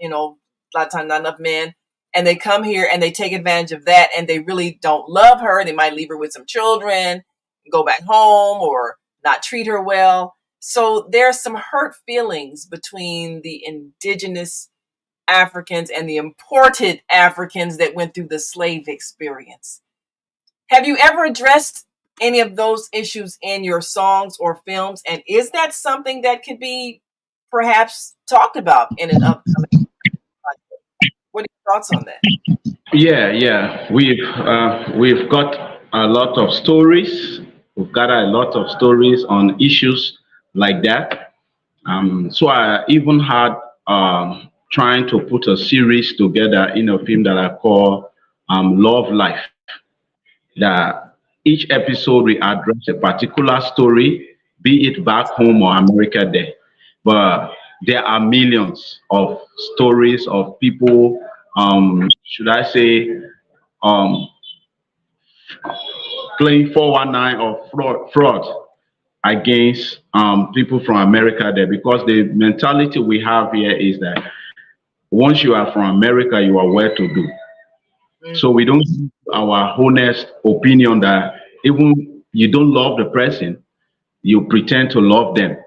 times not enough men, and they come here and they take advantage of that, and they really don't love her. They might leave her with some children, go back home, or not treat her well. So there's some hurt feelings between the indigenous Africans and the imported Africans that went through the slave experience. Have you ever addressed any of those issues in your songs or films? And is that something that could be perhaps talked about in an upcoming project? What are your thoughts on that? Yeah. We've got a lot of stories. We've got a lot of stories on issues like that. So I even had trying to put a series together in a film that I call Love Life. That each episode we address a particular story, be it back home or America there. But there are millions of stories of people, should I say, um, playing 419 or fraud against people from America there, because the mentality we have here is that once you are from America, you are well to do. So we don't give our honest opinion that even you don't love the person, you pretend to love them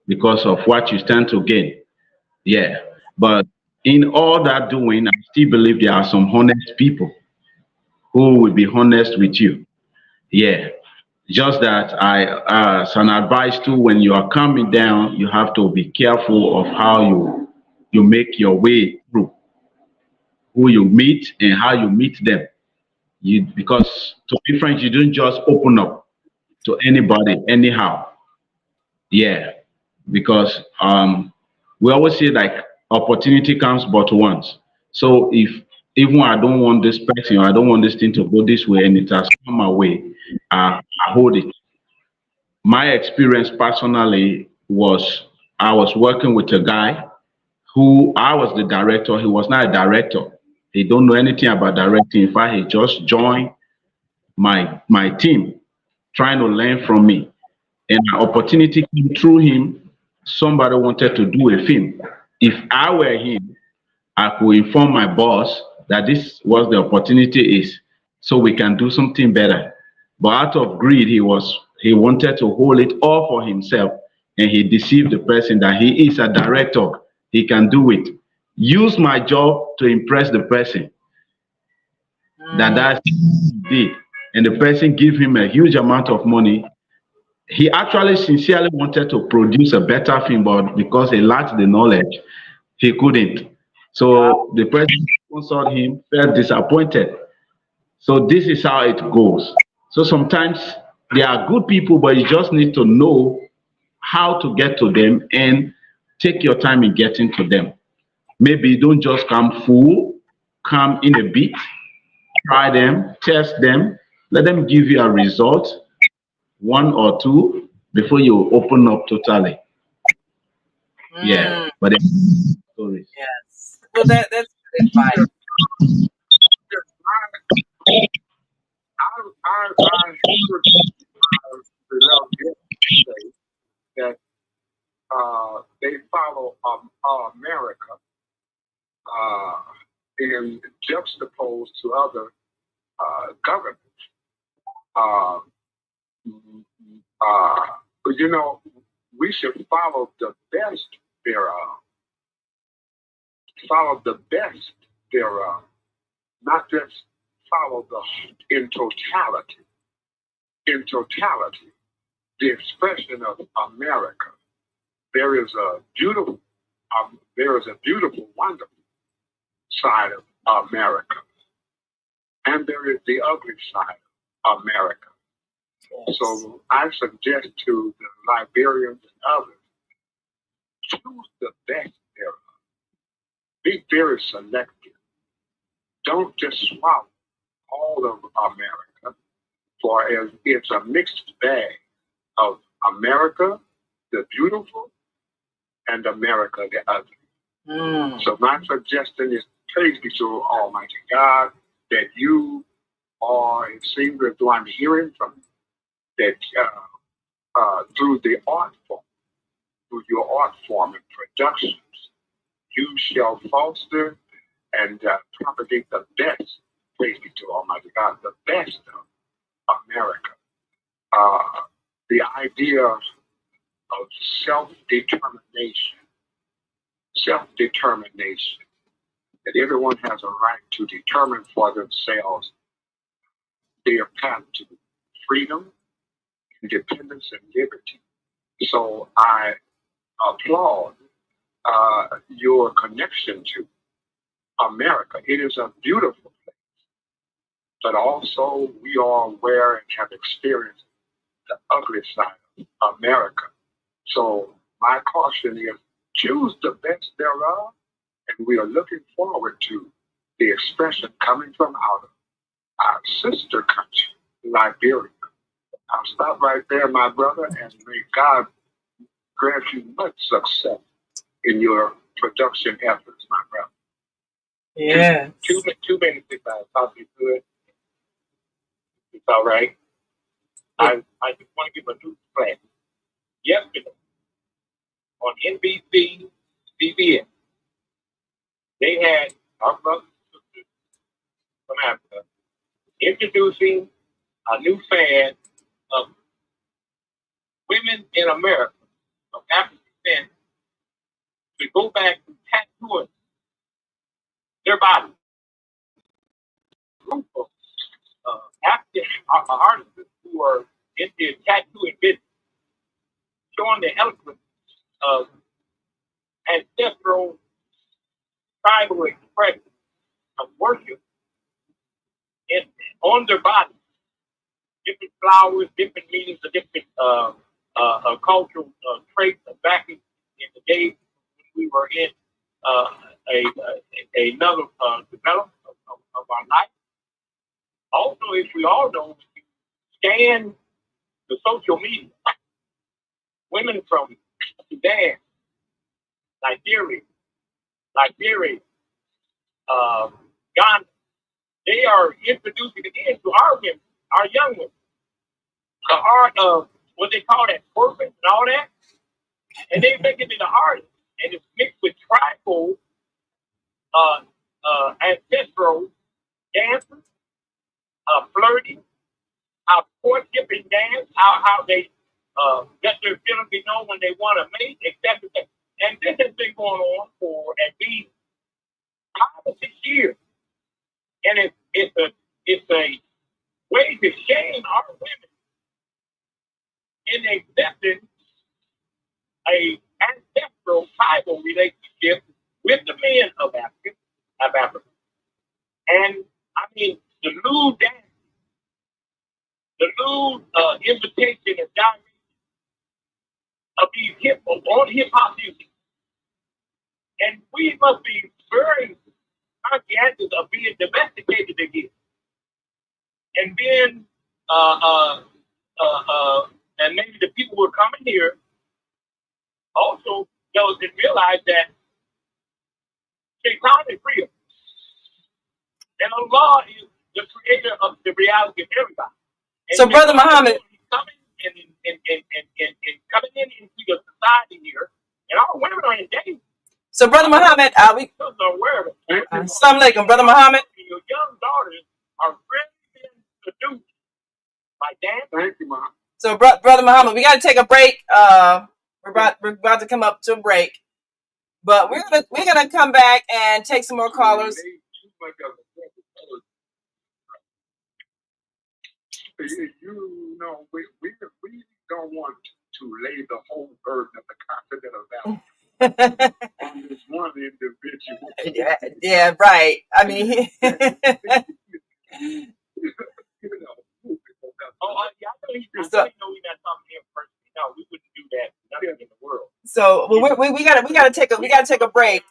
because of what you stand to gain. Yeah. But in all that doing, I still believe there are some honest people who will be honest with you. Yeah. Just that as an advice too, when you are coming down, you have to be careful of how you make your way through, who you meet and how you meet them. Because to be frank, you don't just open up to anybody anyhow. Yeah, because we always say like opportunity comes but once. So if even I don't want this person or I don't want this thing to go this way and it has come my way, I hold it. My experience personally was I was working with a guy who I was the director. He was not a director. He don't know anything about directing. In fact, he just joined my team, trying to learn from me. And an opportunity came through him. Somebody wanted to do a film. If I were him, I could inform my boss that this was the opportunity is, so we can do something better. But out of greed, he wanted to hold it all for himself, and he deceived the person that he is a director. He can do it. Use my job to impress the person. That's he did. And the person gave him a huge amount of money. He actually sincerely wanted to produce a better film, but because he lacked the knowledge, he couldn't. So the person who sponsored him felt disappointed. So this is how it goes. So sometimes there are good people, but you just need to know how to get to them and take your time in getting to them. Maybe don't just come full, come in a bit, try them, test them, let them give you a result, one or two, before you open up totally. Yeah, but stories. Yes. Well, that's good advice. I heard yesterday that they follow America and juxtaposed to other governments. Uh, but we should follow the best thereof. Follow the best thereof, not just follow in totality. In totality, the expression of America. There is a beautiful, wonderful side of America, and there is the ugly side of America. Yes. So I suggest to the Liberians and others, choose the best thereof. Be very selective. Don't just swallow all of America, for it's a mixed bag of America, the beautiful, and America, the ugly. So my suggestion is, praise be to Almighty God, that you are, it seems as though I'm hearing from you, that through the art form, through your art form and productions, you shall foster and propagate the best, praise be to Almighty God, the best of America. The idea of self-determination, that everyone has a right to determine for themselves their path to freedom, independence, and liberty. So I applaud your connection to America. It is a beautiful place, but also we are aware and have experienced the ugly side of America. So my caution is, choose the best thereof, and we are looking forward to the expression coming from out of our sister country, Liberia. I'll stop right there, my brother, and may God grant you much success in your production efforts, my brother. Yes. 2 minutes if I probably good. It's all right. I just want to give a news flash. Yesterday, on NBC, CBS, they had our brothers and sisters from Africa introducing a new fad of women in America of African descent to go back to tattooing their bodies. A group of African artists who are into the tattooing business, showing the eloquence of ancestral tribal expression of worship on their bodies. Different flowers, different meanings, of different cultural traits back in the days when we were in another development of our life. Also, as we all know, if you scan the social media, women from Sudan, Nigeria, Ghana, they are introducing again to our women, our young women, the art of what they call that purpose and all that. And they make it in the art, and it's mixed with tribal, ancestral dances, flirting, courtship and dance, how they let their feelings be known when they want to mate, etc. And this has been going on for at least 5 or 6 years. And it's a way to shame our women in accepting a ancestral tribal relationship with the men of Africa. And I mean, the lewd dance, the lewd invitation and direction of these hip hop music. And we must be very conscientious of being domesticated again. And being and maybe the people who are coming here also knows and realize that Shaitan is real. And Allah is the creator of the reality of everybody. And so, Brother Muhammad, he's coming and coming into the society here, and our women are in danger. So, Brother Muhammad, we Assalamu alaikum, Brother Muhammad. Your young daughters are really being seduced My dad. Thank you, Mom. So, Brother Muhammad, we got to take a break. We're about to come up to a break, but we're gonna come back and take some more callers. You know, we don't want to lay the whole burden of the Continental Valley on this one individual. Yeah, right. I mean, Yeah, I know we're not talking to him personally. No, we wouldn't do that. Nothing in the world. So we gotta take a break.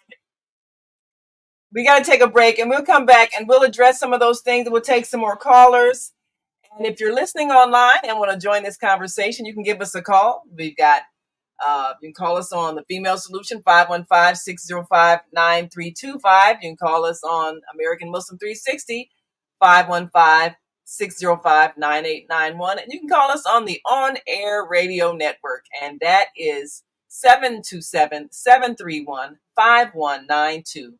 We gotta take a break, and we'll come back and we'll address some of those things. We'll take some more callers. And if you're listening online and want to join this conversation, you can give us a call. We've got you can call us on the Female Solution 515-605-9325. You can call us on American Muslim 360 515-605-9891. And you can call us on the On Air Radio Network, and that is 727-731-5192.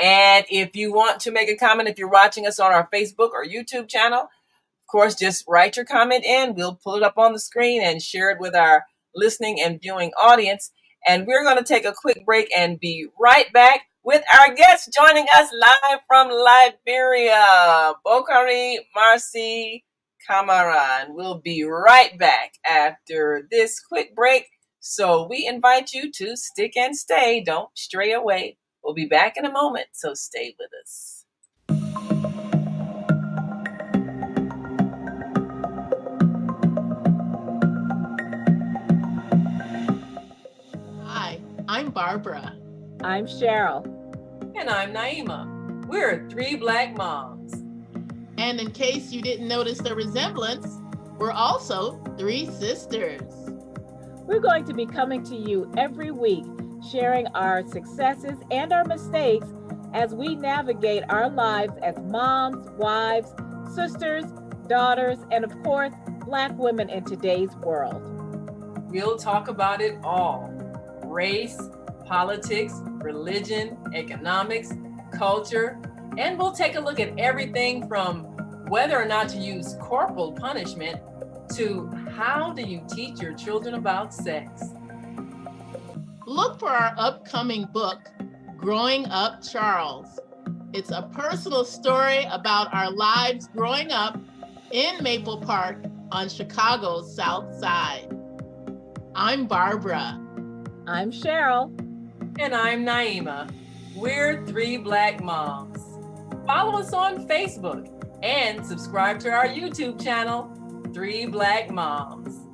And if you want to make a comment, if you're watching us on our Facebook or YouTube channel, of course, just write your comment in. We'll pull it up on the screen and share it with our listening and viewing audience. And we're going to take a quick break and be right back with our guest joining us live from Liberia, Bockarie Marcy Kamala. And we'll be right back after this quick break. So we invite you to stick and stay. Don't stray away. We'll be back in a moment, so stay with us. Hi, I'm Barbara. I'm Cheryl. And I'm Naima. We're three Black moms. And in case you didn't notice the resemblance, we're also three sisters. We're going to be coming to you every week, sharing our successes and our mistakes as we navigate our lives as moms, wives, sisters, daughters, and of course, Black women in today's world. We'll talk about it all: race, politics, religion, economics, culture, and we'll take a look at everything from whether or not to use corporal punishment to how do you teach your children about sex. Look for our upcoming book, Growing Up Charles. It's a personal story about our lives growing up in Maple Park on Chicago's South Side. I'm Barbara. I'm Cheryl. And I'm Naima. We're three Black moms. Follow us on Facebook and subscribe to our YouTube channel, Three Black Moms.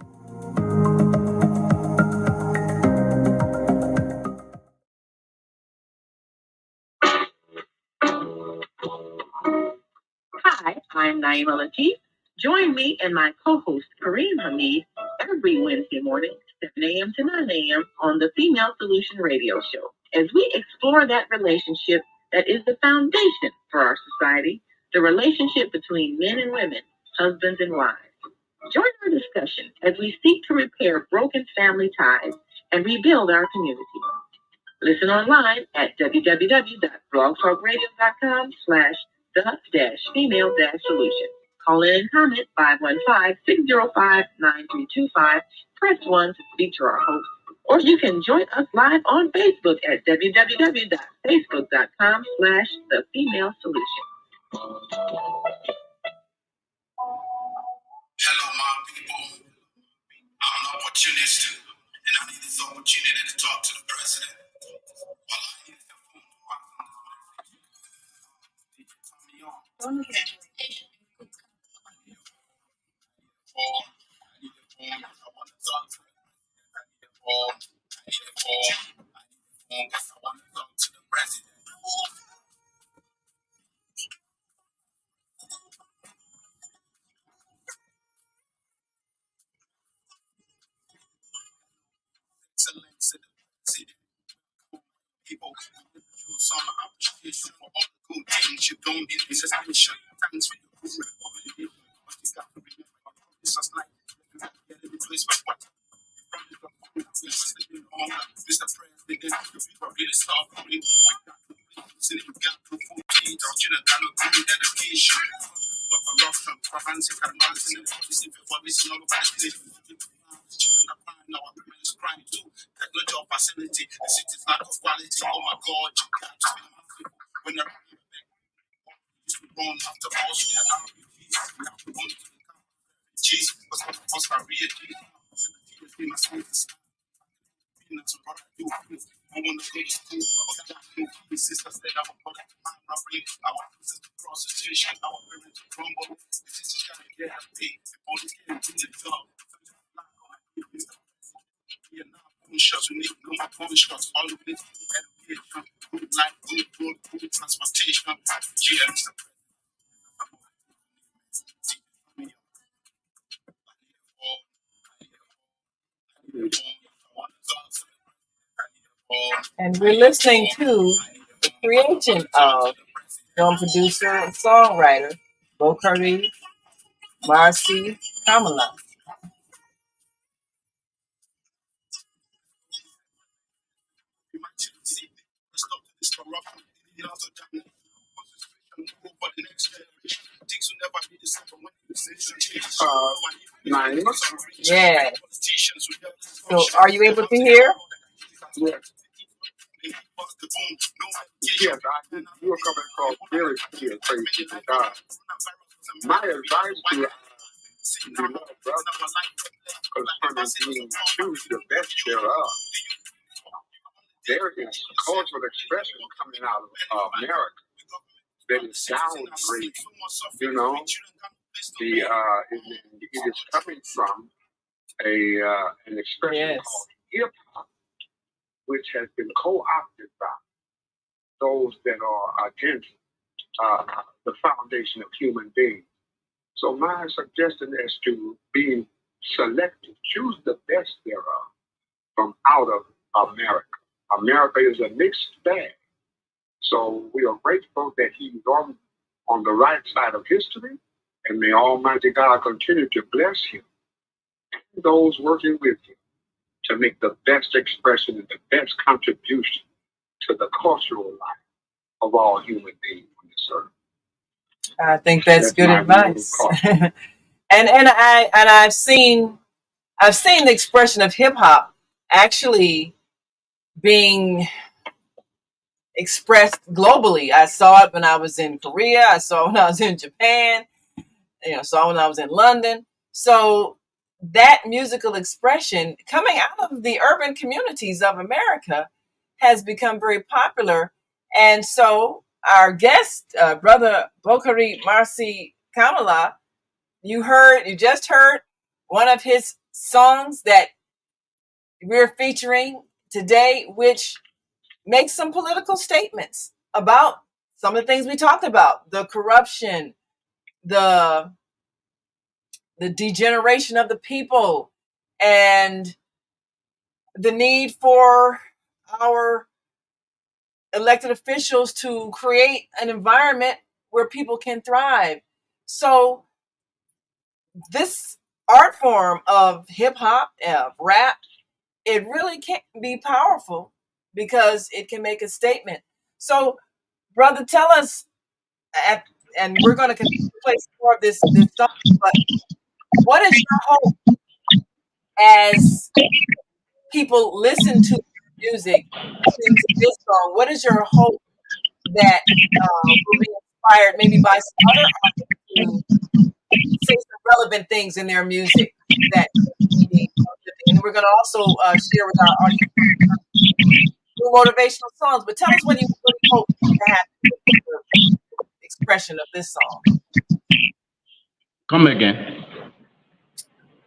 Hi, I'm Naima Latif. Join me and my co-host Kareem Hamid every Wednesday morning, 7 a.m. to 9 a.m. on the Female Solution Radio Show, as we explore that relationship that is the foundation for our society, the relationship between men and women, husbands and wives. Join our discussion as we seek to repair broken family ties and rebuild our community. Listen online at www.blogtalkradio.com/the-female-solution. Call in and comment 515-605-9325. Press 1 to speak to our host. Or you can join us live on Facebook at www.facebook.com/the-female-solution. Hello, my people. I'm an opportunist, and I need this opportunity to talk to the president. While I need the phone to rock on this one. Turn me on. I need the phone. I need the phone. I want to talk to the president. I need the phone. I need the phone. I need the phone because I want to talk to the president. Excellency, the president. People, show some appreciation for all the good things you've done in this nation. Thanks for your good recommendation. But you got to remember, this is like get in place by what Mr. President, people really start coming. We got to please, you got to fulfill, don't you know, got to do dedication. Corruption, facility, the city's lack of quality. Oh my God, you got to be merciful. When I run after all, we are RPGs. We have to run to the car. G's, but some of us are real G's. My science, peanuts, what I do. I want to go to school. My sister said I would go to my brain. Our business prostitution, our parents crumble. The city's gotta get paid. The police can't do the job. Shots, we need no more phone shots. All we need is education, good life, good road, good transportation. GMs. And we're listening to the creation of film producer and songwriter Bockarie Marcy Kamala. Yeah. So are you able to hear? Yes, you are coming across very clear, praise to God. My advice to the Lord brother concerning being choose the best thereof. There is cultural expression coming out of America that is downgrading. You know, it is coming from an expression called hip hop, which has been co-opted by those that are against the foundation of human beings. So my suggestion is to be selective, choose the best thereof from out of America. America is a mixed bag. So we are grateful that he's on the right side of history, and may Almighty God continue to bless him and those working with him to make the best expression and the best contribution to the cultural life of all human beings on this earth. I think that's good advice. and I've seen the expression of hip hop actually being expressed globally. I saw it when I was in Korea. I saw it when I was in Japan. Saw it when I was in London. So that musical expression coming out of the urban communities of America has become very popular. And so our guest, Brother Bockarie Marcy Kamala, you just heard one of his songs that we're featuring today, which makes some political statements about some of the things we talked about: the corruption, the degeneration of the people, and the need for our elected officials to create an environment where people can thrive. So this art form of hip hop, rap, it really can be powerful because it can make a statement. So, brother, tell us, and we're going to continue to play more of this song, but what is your hope as people listen to music, listening to this song? What is your hope that will be inspired maybe by some other artists to say some relevant things in their music that and we're going to also share with our audience new motivational songs. But tell us what you hope to happen with the expression of this song. Come again.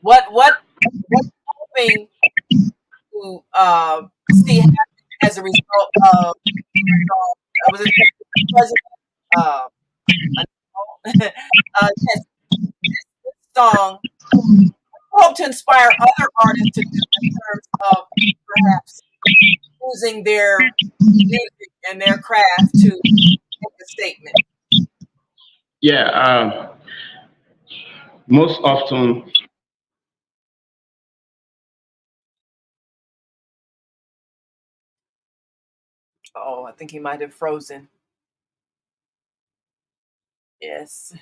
What hoping to see happen as a result of was it President yes, this song hope to inspire other artists to do in terms of perhaps using their music and their craft to make a statement. Yeah. Most often, Oh, I think he might have frozen. Yes.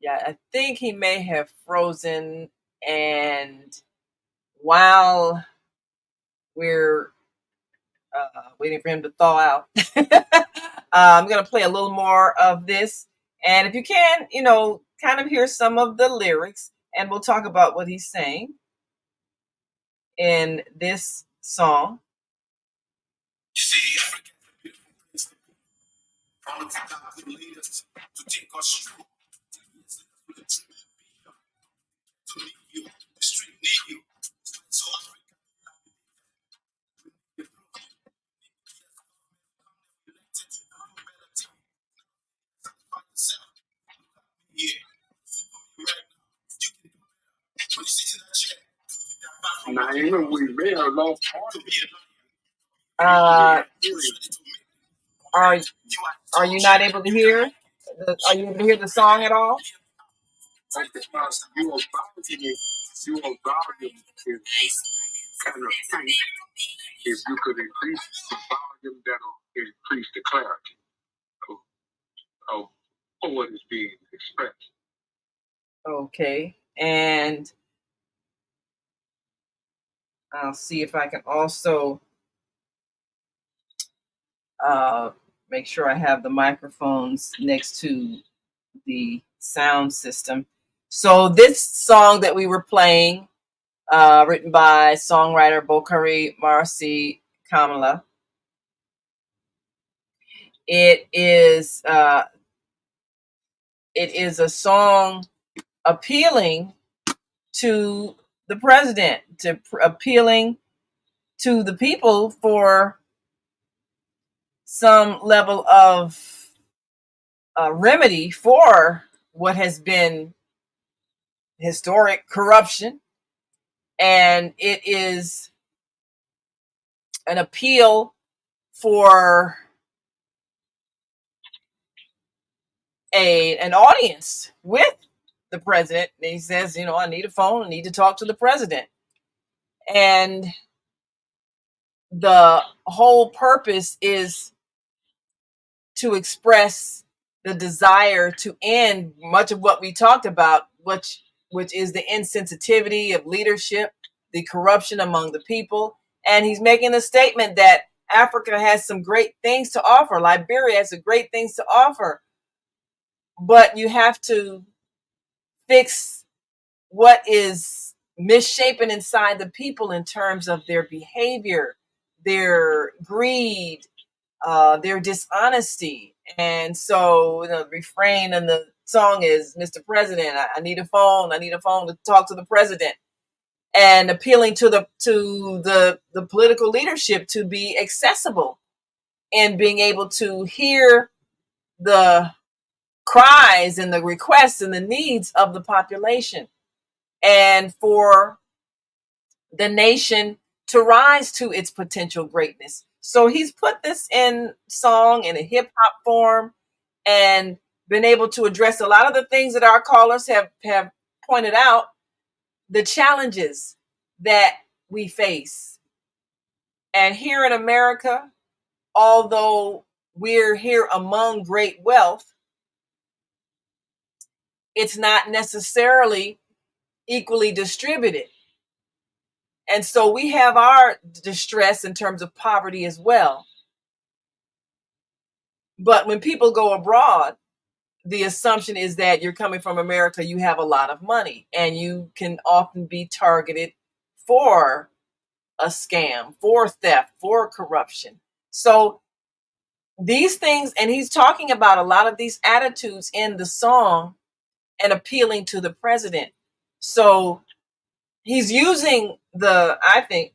Yeah, I think he may have frozen. And while we're waiting for him to thaw out, I'm going to play a little more of this. And if you can, kind of hear some of the lyrics, and we'll talk about what he's saying in this song. You see, Africa is a beautiful place to be. Promise God will lead us to take us through. To need you, the street need you. So Africa, you elected to do better things by yourself. Yeah, right now, you can do better. When you sit in that chair, Naima, we may have lost to be a Are you not able to hear? Are you able to hear the song at all? your volume is kind of faint. If you could increase the volume, that'll increase the clarity of what is being expressed. Okay, and I'll see if I can also make sure I have the microphones next to the sound system. So this song that we were playing, written by songwriter Bockarie Marcy Kamala, it is a song appealing to the president, appealing to the people for some level of remedy for what has been historic corruption. And it is an appeal for an audience with the president. And he says, I need a phone, I need to talk to the president. And the whole purpose is to express the desire to end much of what we talked about, which is the insensitivity of leadership, the corruption among the people. And he's making a statement that Africa has some great things to offer. Liberia has some great things to offer. But you have to fix what is misshapen inside the people in terms of their behavior, their greed, their dishonesty. And so the refrain in the song is, Mr. President, I need a phone. I need a phone to talk to the president. And appealing to the political leadership to be accessible and being able to hear the cries and the requests and the needs of the population, and for the nation to rise to its potential greatness. So he's put this in song in a hip hop form and been able to address a lot of the things that our callers have pointed out, the challenges that we face. And here in America, although we're here among great wealth, it's not necessarily equally distributed. And so we have our distress in terms of poverty as well. But when people go abroad, the assumption is that you're coming from America, you have a lot of money, and you can often be targeted for a scam, for theft, for corruption. So these things, and he's talking about a lot of these attitudes in the song and appealing to the president. So he's using I think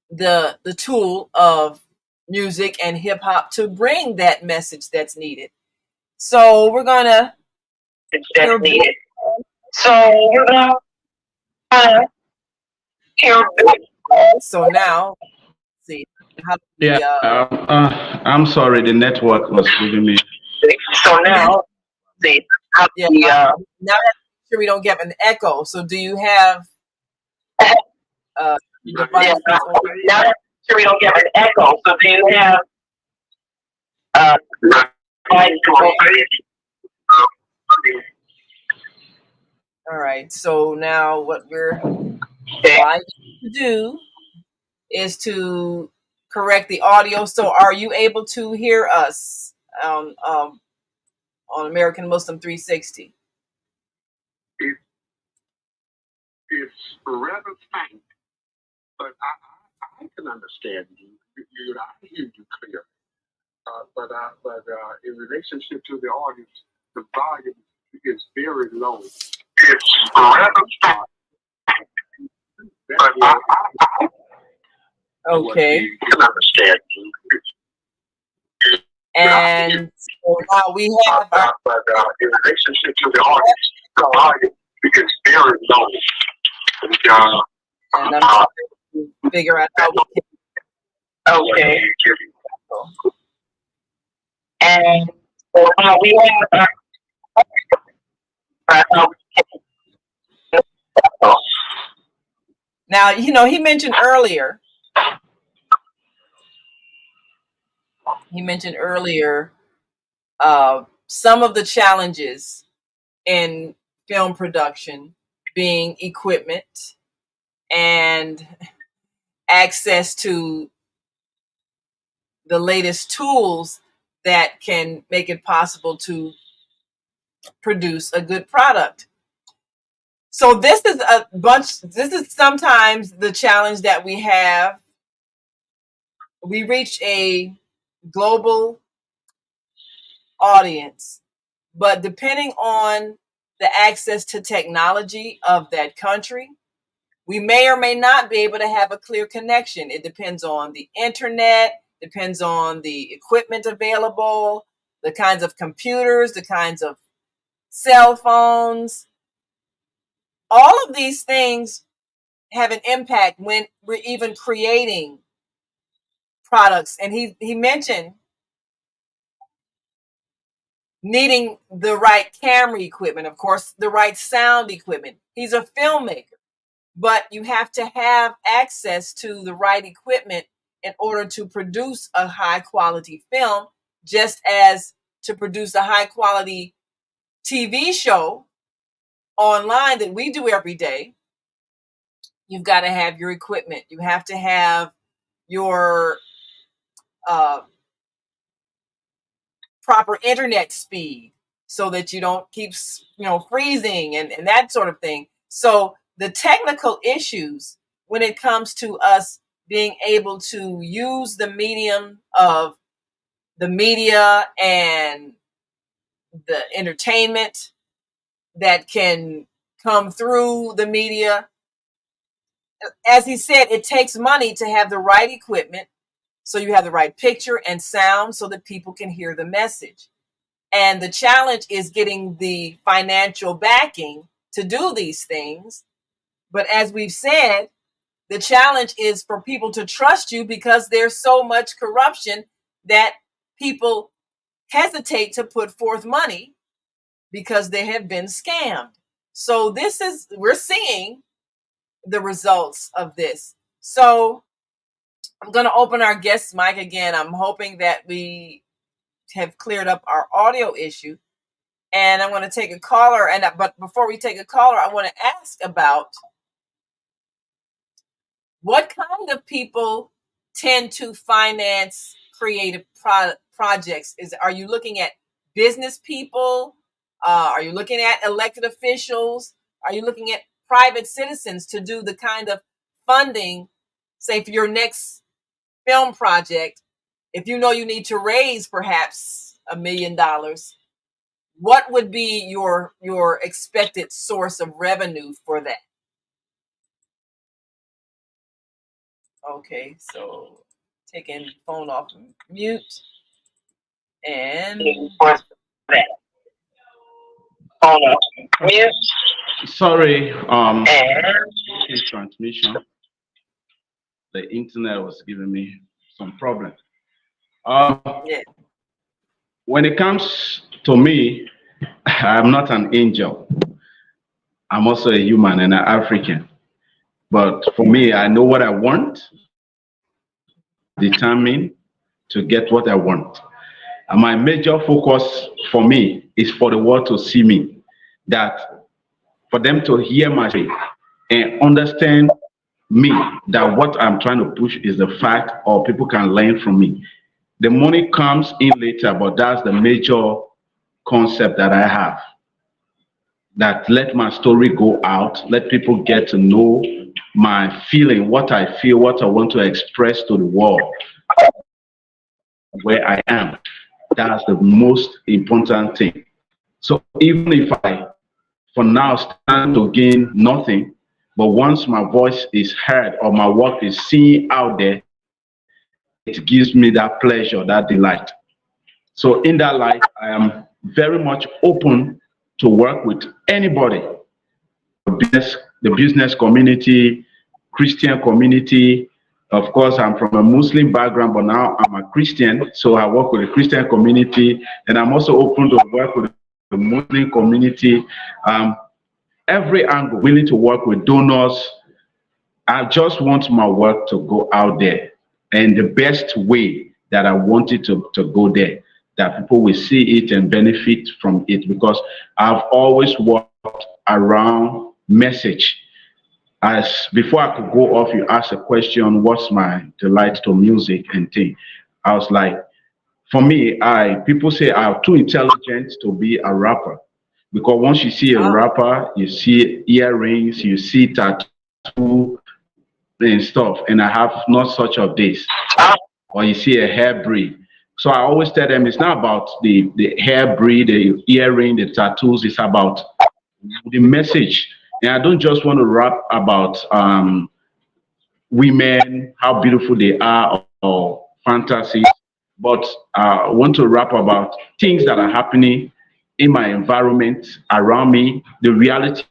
the tool of music and hip hop to bring that message that's needed. So we're gonna hear So now, see how I'm sorry, the network was giving me. now now that sure we don't get an echo. So do you have device that's on? Now that sure we don't get an echo. So do you have All right. So now what we're trying to do is to correct the audio. So are you able to hear us on American Muslim 360? It's rather faint, but I can understand you. I hear you clear. But in relationship to the audience, the volume is very low. It's rather faint. Okay. You can understand you. And so now we have our, But in relationship to the audience, the volume is very low. and I'm trying to figure out how we can. Okay. And so now we have now, he mentioned earlier some of the challenges in film production being equipment and access to the latest tools that can make it possible to produce a good product. So this is sometimes the challenge that we have. We reach a global audience, but depending on the access to technology of that country, we may or may not be able to have a clear connection. It depends on the internet, depends on the equipment available, the kinds of computers, the kinds of cell phones. All of these things have an impact when we're even creating products. And he mentioned needing the right camera equipment, of course, the right sound equipment. He's a filmmaker, but you have to have access to the right equipment in order to produce a high quality film, just as to produce a high quality TV show online that we do every day. You've got to have your equipment. You have to have your proper internet speed so that you don't keep freezing and that sort of thing. So the technical issues when it comes to us being able to use the medium of the media and the entertainment that can come through the media, as he said, it takes money to have the right equipment, so you have the right picture and sound so that people can hear the message. And the challenge is getting the financial backing to do these things. But as we've said, the challenge is for people to trust you, because there's so much corruption that people hesitate to put forth money because they have been scammed. So we're seeing the results of this. So I'm going to open our guest mic again. I'm hoping that we have cleared up our audio issue. And I'm going to take a caller. But before we take a caller, I want to ask about what kind of people tend to finance creative projects. Are you looking at business people? Are you looking at elected officials? Are you looking at private citizens to do the kind of funding, say, for your next film project? If you know you need to raise perhaps $1 million, what would be your expected source of revenue for that? Okay, so taking phone off mute and phone off mute. Sorry, transmission. The internet was giving me some problem. Yeah. When it comes to me, I'm not an angel. I'm also a human and an African. But for me, I know what I want, determined to get what I want. And my major focus for me is for the world to see me, that for them to hear my story and understand me, that what I'm trying to push is the fact, or people can learn from me. The money comes in later, but that's the major concept that I have. That let my story go out, let people get to know my feeling, what I feel, what I want to express to the world, where I am. That's the most important thing. So even if I, for now, stand to gain nothing, but once my voice is heard or my work is seen out there, it gives me that pleasure, that delight. So in that light, I am very much open to work with anybody, the business community, Christian community. Of course, I'm from a Muslim background, but now I'm a Christian, so I work with the Christian community, and I'm also open to work with the Muslim community. Um, every angle, willing to work with donors. I just want my work to go out there, and the best way that I want it to go there, that people will see it and benefit from it, because I've always worked around message. As before I could go off, you asked a question, what's my delight to music and thing. I was like, for me, people say I'm too intelligent to be a rapper. Because once you see a rapper, you see earrings, you see tattoo and stuff, and I have not such of this. Or you see a hair braid. So I always tell them it's not about the hair braid, the earring, the tattoos, it's about the message. And I don't just want to rap about women, how beautiful they are, or fantasies, but I want to rap about things that are happening in my environment, around me, the reality.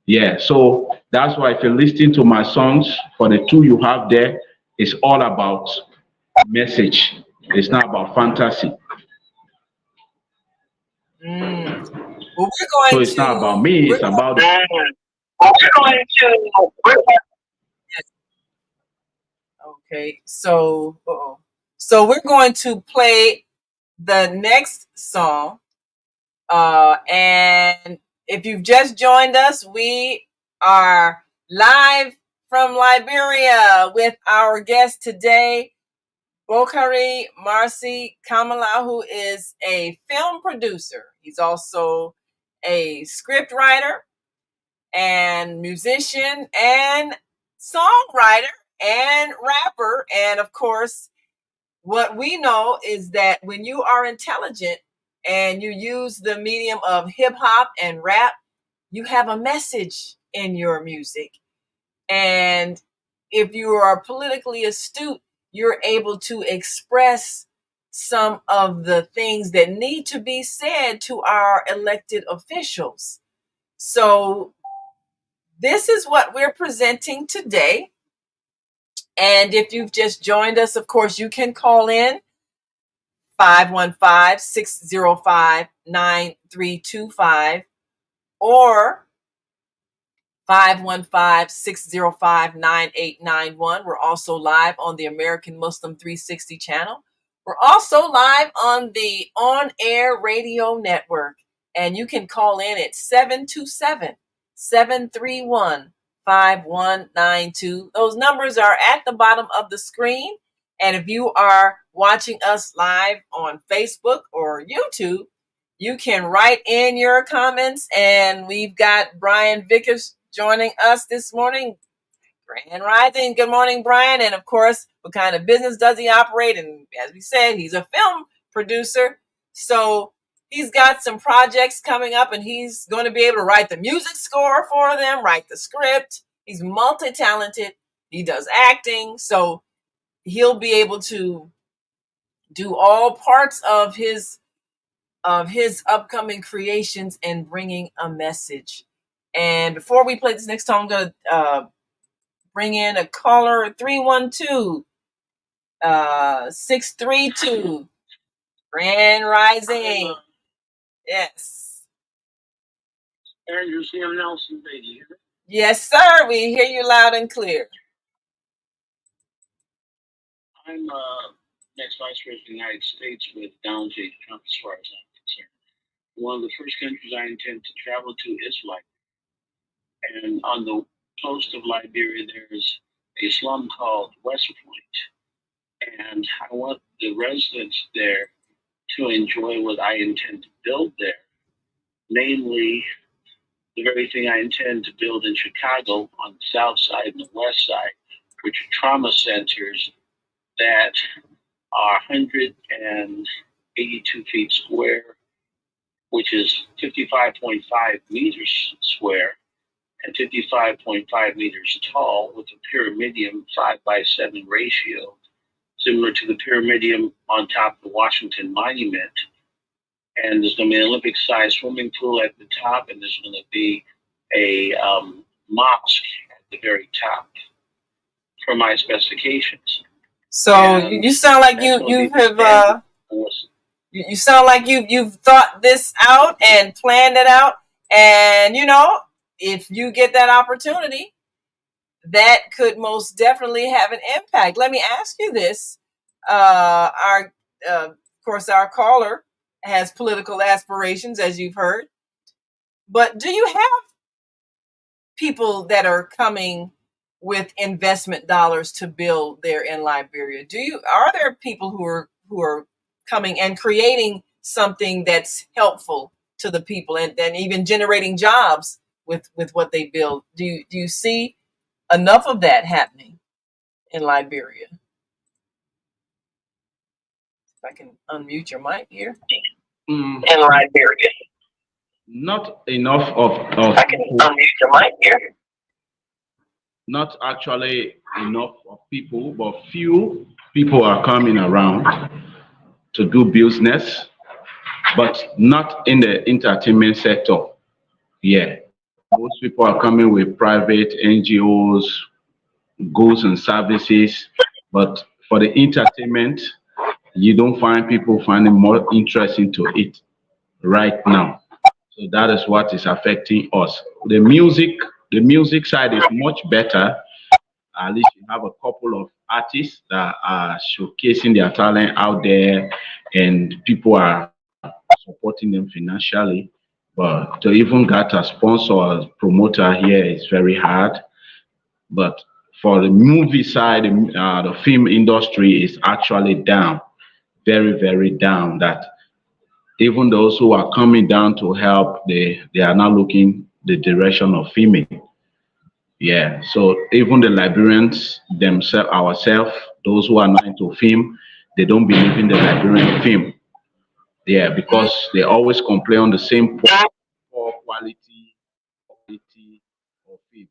Yeah, so that's why if you're listening to my songs, for the two you have there, it's all about message. It's not about fantasy. Mm. Well, So it's not about me, it's about okay. So, so we're going to play the next song. And if you've just joined us, we are live from Liberia with our guest today, Bockarie Marcy Kamala, who is a film producer. He's also a script writer and musician and songwriter and rapper. And of course, what we know is that when you are intelligent and you use the medium of hip hop and rap, you have a message in your music. And if you are politically astute, you're able to express some of the things that need to be said to our elected officials. So this is what we're presenting today. And if you've just joined us, of course, you can call in 515-605-9325 or 515-605-9891. We're also live on the American Muslim 360 channel. We're also live on the On Air Radio Network. And you can call in at 727-731-5192. Those numbers are at the bottom of the screen. And if you are watching us live on Facebook or YouTube, you can write in your comments. And we've got Brian Vickers joining us this morning. Grand Rising. Good morning, Brian. And of course, what kind of business does he operate? And as we said, he's a film producer. So he's got some projects coming up and he's going to be able to write the music score for them, write the script. He's multi-talented. He does acting. So he'll be able to do all parts of his upcoming creations and bringing a message. And before we play this next song, I'm going to bring in a caller, 312-632. Grand Rising. Yes. Andrew C.M. Nelson, baby. Yes, sir. We hear you loud and clear. I'm next Vice President of the United States with Donald J. Trump, as far as I'm concerned. one of the first countries I intend to travel to is Liberia. And on the coast of Liberia, there's a slum called West Point. And I want the residents there to enjoy what I intend to build there, namely the very thing I intend to build in Chicago on the south side and the west side, which are trauma centers that are 182 feet square, which is 55.5 meters square and 55.5 meters tall, with a pyramidium 5:7 ratio, similar to the pyramidium on top of the Washington Monument. And there's going to be an Olympic-sized swimming pool at the top, and there's going to be a mosque at the very top for my specifications. So And you sound like that's going to you be the have standard course. you sound like you've thought this out and planned it out. And if you get that opportunity, that could most definitely have an impact. Let me ask you this: of course, our caller has political aspirations, as you've heard. But do you have people that are coming with investment dollars to build there in Liberia? Are there people who are coming and creating something that's helpful to the people and even generating jobs with what they build? Do you see enough of that happening in Liberia? If I can unmute your mic here. Mm, In Liberia. not enough of I can people, unmute your mic here. not actually enough of people, but few people are coming around to do business, but not in the entertainment sector. Yeah. Most people are coming with private NGOs, goods and services, but for the entertainment, you don't find people finding more interest into it right now. So that is what is affecting us. The music side is much better. At least you have a couple of artists that are showcasing their talent out there, and people are supporting them financially. But to even get a sponsor or promoter here is very hard. But for the movie side, the film industry is actually down, very, very down. That even those who are coming down to help, they are now looking the direction of filming. Yeah, so even the Liberians themselves, ourselves, those who are not into film, they don't believe in the Liberian film. Yeah, because they always complain on the same poor quality of film.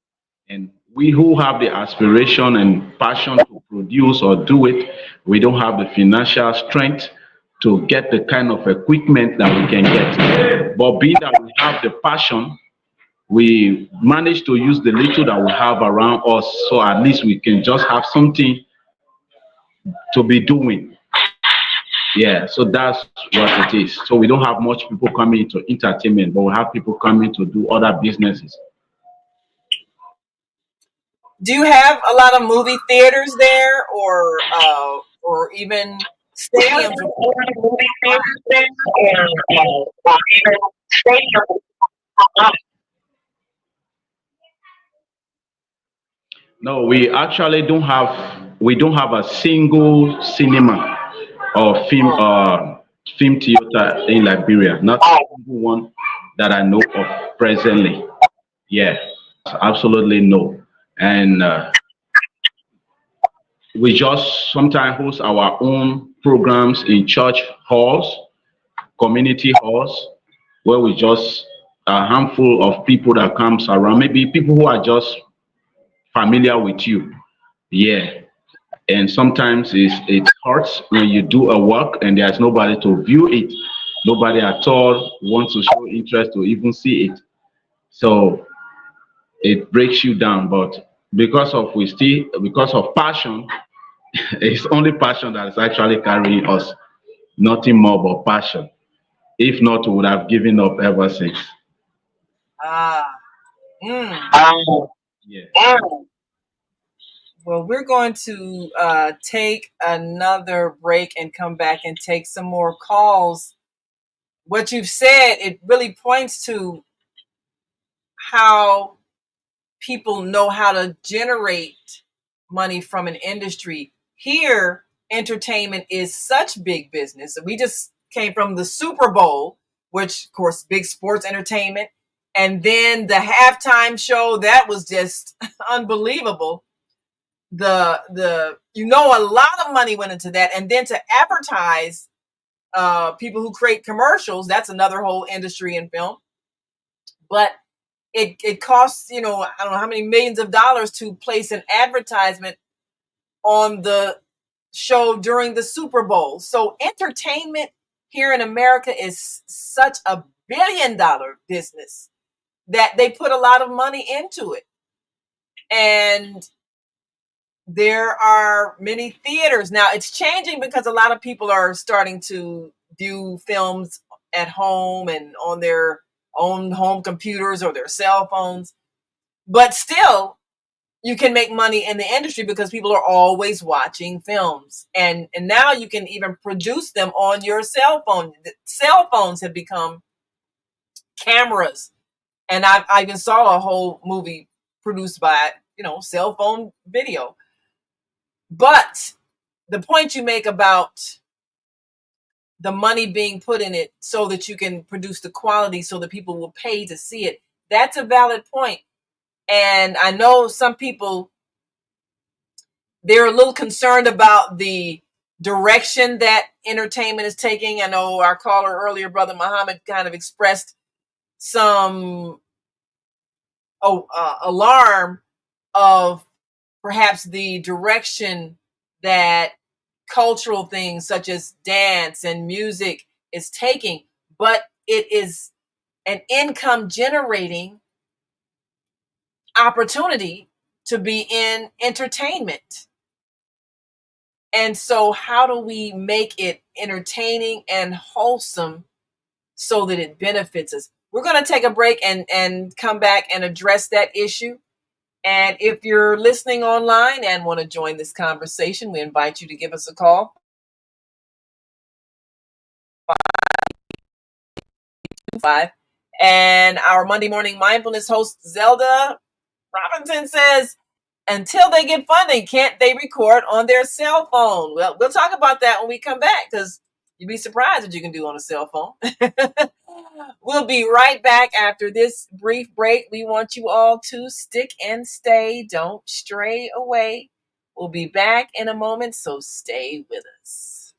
And we who have the aspiration and passion to produce or do it, we don't have the financial strength to get the kind of equipment that we can get. But being that we have the passion, we manage to use the little that we have around us, so at least we can just have something to be doing. Yeah, so that's what it is. So we don't have much people coming into entertainment, but we have people coming to do other businesses. Do you have a lot of movie theaters there, or even stadiums? No, we don't have a single cinema or film theater in Liberia. Not a single one that I know of presently. Yeah, absolutely no. And we just sometimes host our own programs in church halls, community halls, where we just a handful of people that comes around, maybe people who are just familiar with you. Yeah. And sometimes it hurts when you do a work and there's nobody to view it. Nobody at all wants to show interest to even see it. So it breaks you down. But because of passion, it's only passion that is actually carrying us. Nothing more but passion. If not, we would have given up ever since. Ah. Mm. Yeah. Well, we're going to take another break and come back and take some more calls what you've said, it really points to how people know how to generate money from an industry. Here, entertainment is such big business. We just came from the Super Bowl, which, of course, big sports entertainment. And then the halftime show, that was just unbelievable. A lot of money went into that. And then to advertise people who create commercials, that's another whole industry in film. But it costs, I don't know how many millions of dollars to place an advertisement on the show during the Super Bowl. So entertainment here in America is such a billion-dollar business that they put a lot of money into it. And there are many theaters. Now it's changing because a lot of people are starting to view films at home and on their own home computers or their cell phones. But still, you can make money in the industry because people are always watching films. And now you can even produce them on your cell phone. Cell phones have become cameras. And I even saw a whole movie produced by, cell phone video. But the point you make about the money being put in it so that you can produce the quality so that people will pay to see it, that's a valid point. And I know some people, they're a little concerned about the direction that entertainment is taking. I know our caller earlier, Brother Muhammad, kind of expressed some alarm of perhaps the direction that cultural things such as dance and music is taking, but it is an income generating opportunity to be in entertainment. And so how do we make it entertaining and wholesome so that it benefits us? We're going to take a break and come back and address that issue. And if you're listening online and want to join this conversation, we invite you to give us a call. And our Monday morning mindfulness host, Zelda Robinson, says, until they get funding, can't they record on their cell phone? Well, we'll talk about that when we come back, because you'd be surprised what you can do on a cell phone. We'll be right back after this brief break. We want you all to stick and stay. Don't stray away. We'll be back in a moment, so stay with us.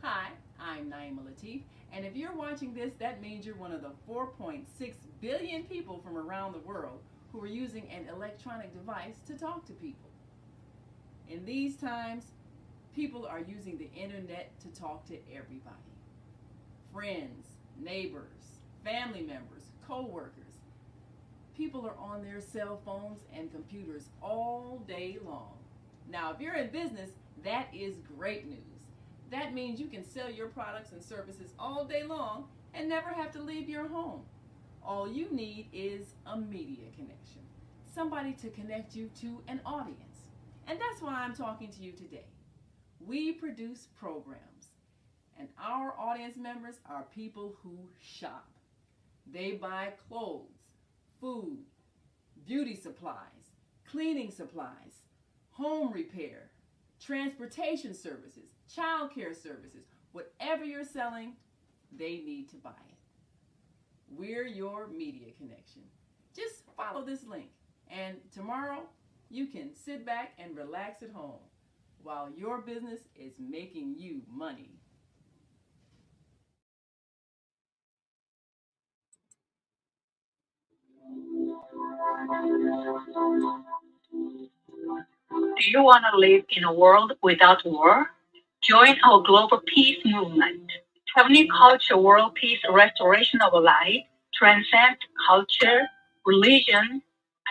Hi, I'm Naima Latif, and if you're watching this, that means you're one of the 4.6 billion people from around the world who are using an electronic device to talk to people. In these times, people are using the internet to talk to everybody. Friends, neighbors, family members, co-workers. People are on their cell phones and computers all day long. Now, if you're in business, that is great news. That means you can sell your products and services all day long and never have to leave your home. All you need is a media connection, somebody to connect you to an audience. And that's why I'm talking to you today. We produce programs, and our audience members are people who shop. They buy clothes, food, beauty supplies, cleaning supplies, home repair, transportation services, child care services. Whatever you're selling, they need to buy it. We're your media connection. Just follow this link, and tomorrow you can sit back and relax at home while your business is making you money. Do you want to live in a world without war? Join our global peace movement. Heavenly Culture World Peace Restoration of Life transcends culture, religion,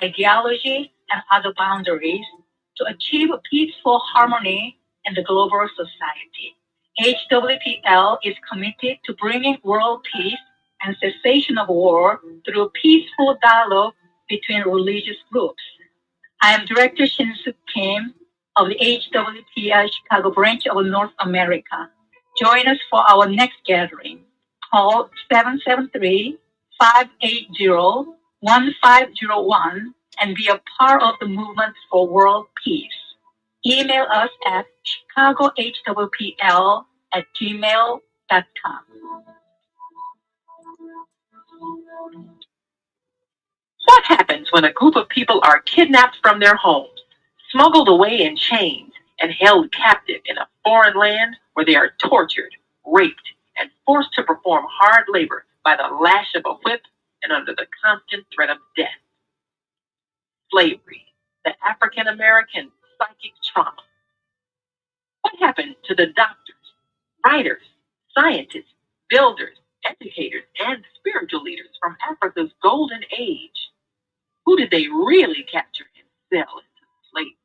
ideology, and other boundaries to achieve peaceful harmony in the global society. HWPL is committed to bringing world peace and cessation of war through peaceful dialogue between religious groups. I am Director Shin-Suk Kim of the HWPL Chicago branch of North America. Join us for our next gathering. call 773-580-1501 and be a part of the movement for world peace. Email us at chicagohwpl@gmail.com. What happens when a group of people are kidnapped from their homes, smuggled away in chains, and held captive in a foreign land where they are tortured, raped, and forced to perform hard labor by the lash of a whip and under the constant threat of death? Slavery, the African American psychic trauma. What happened to the doctors, writers, scientists, builders, educators, and spiritual leaders from Africa's golden age? Who did they really capture and sell into slavery?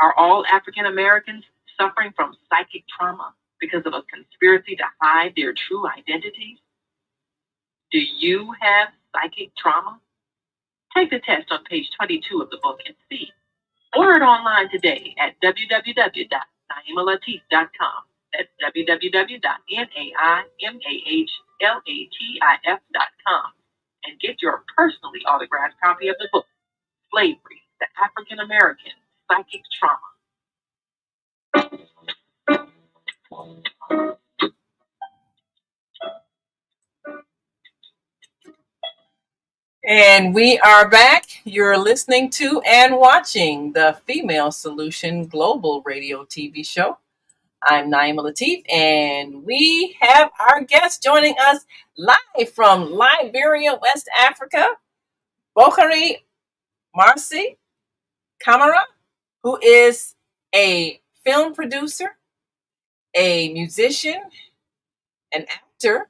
Are all African Americans suffering from psychic trauma because of a conspiracy to hide their true identities? Do you have psychic trauma? Take the test on page 22 of the book and see. Order it online today at www.naimalatif.com. That's www.naimalatif.com. And get your personally autographed copy of the book, Slavery, the African American Psychic Trauma. And we are back. You're listening to and watching the Female Solution Global Radio TV show. I'm Naima Latif, and we have our guest joining us live from Liberia, West Africa, Bockarie Marcy Kamala, who is a film producer, a musician, an actor,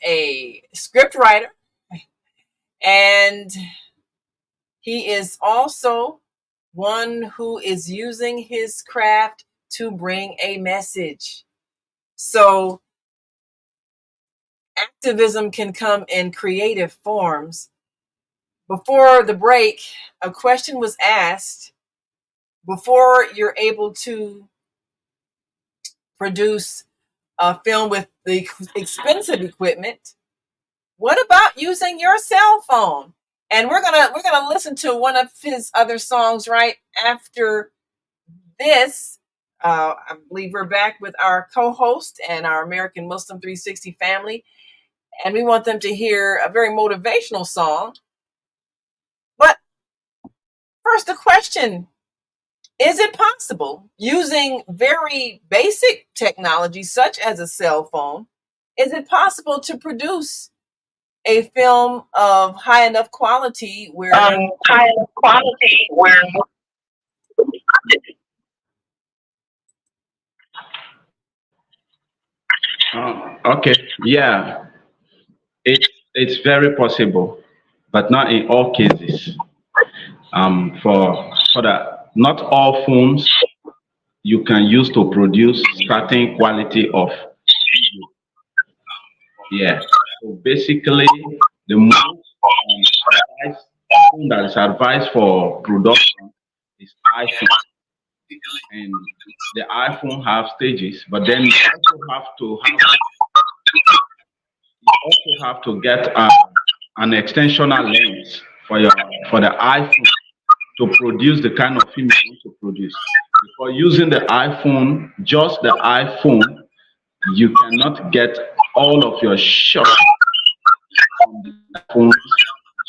a script writer, and he is also one who is using his craft to bring a message. So activism can come in creative forms. Before the break, a question was asked: before you're able to produce a film with the expensive equipment, what about using your cell phone? And we're gonna listen to one of his other songs right after this. I believe we're back with our co-host and our American Muslim 360 family, and we want them to hear a very motivational song. But first, the question: is it possible, using very basic technology such as a cell phone, is it possible to produce a film of high enough quality where Okay, yeah, it's very possible, but not in all cases. For that, not all phones you can use to produce certain quality of video. Yeah. So basically, the most phone that is advised for production is iPhone, and the iPhone have stages, but then you also have to get an extensional lens for the iPhone to produce the kind of film you want to produce. Because using the iPhone, just the iPhone, you cannot get all of your shots on the phone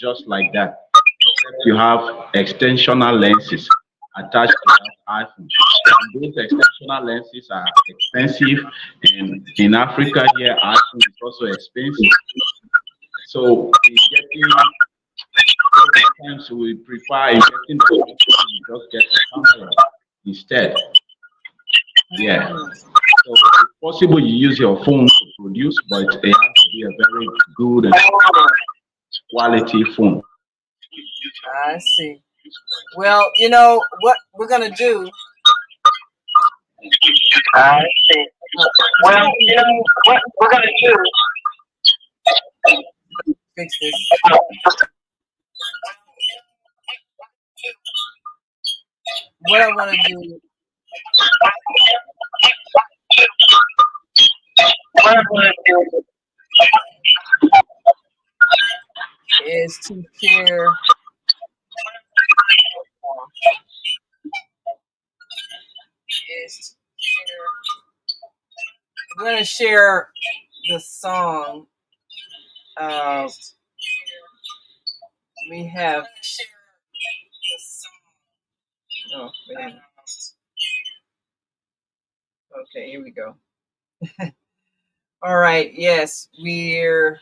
just like that. Except you have extensional lenses attached to that iPhone. And those extensional lenses are expensive, and in Africa here, iPhone is also expensive. So sometimes we prefer getting the iPhone and just get a camera instead. Yeah. So it's possible you use your phone to produce, but it has to be a very good and quality phone. I see. Well, you know what we're gonna do. I see. Well, you know what we're gonna do. Fix this. What I want to do. is to share. I'm going to share the song. We have. Oh, wait a minute. Okay, here we go. All right. Yes, we're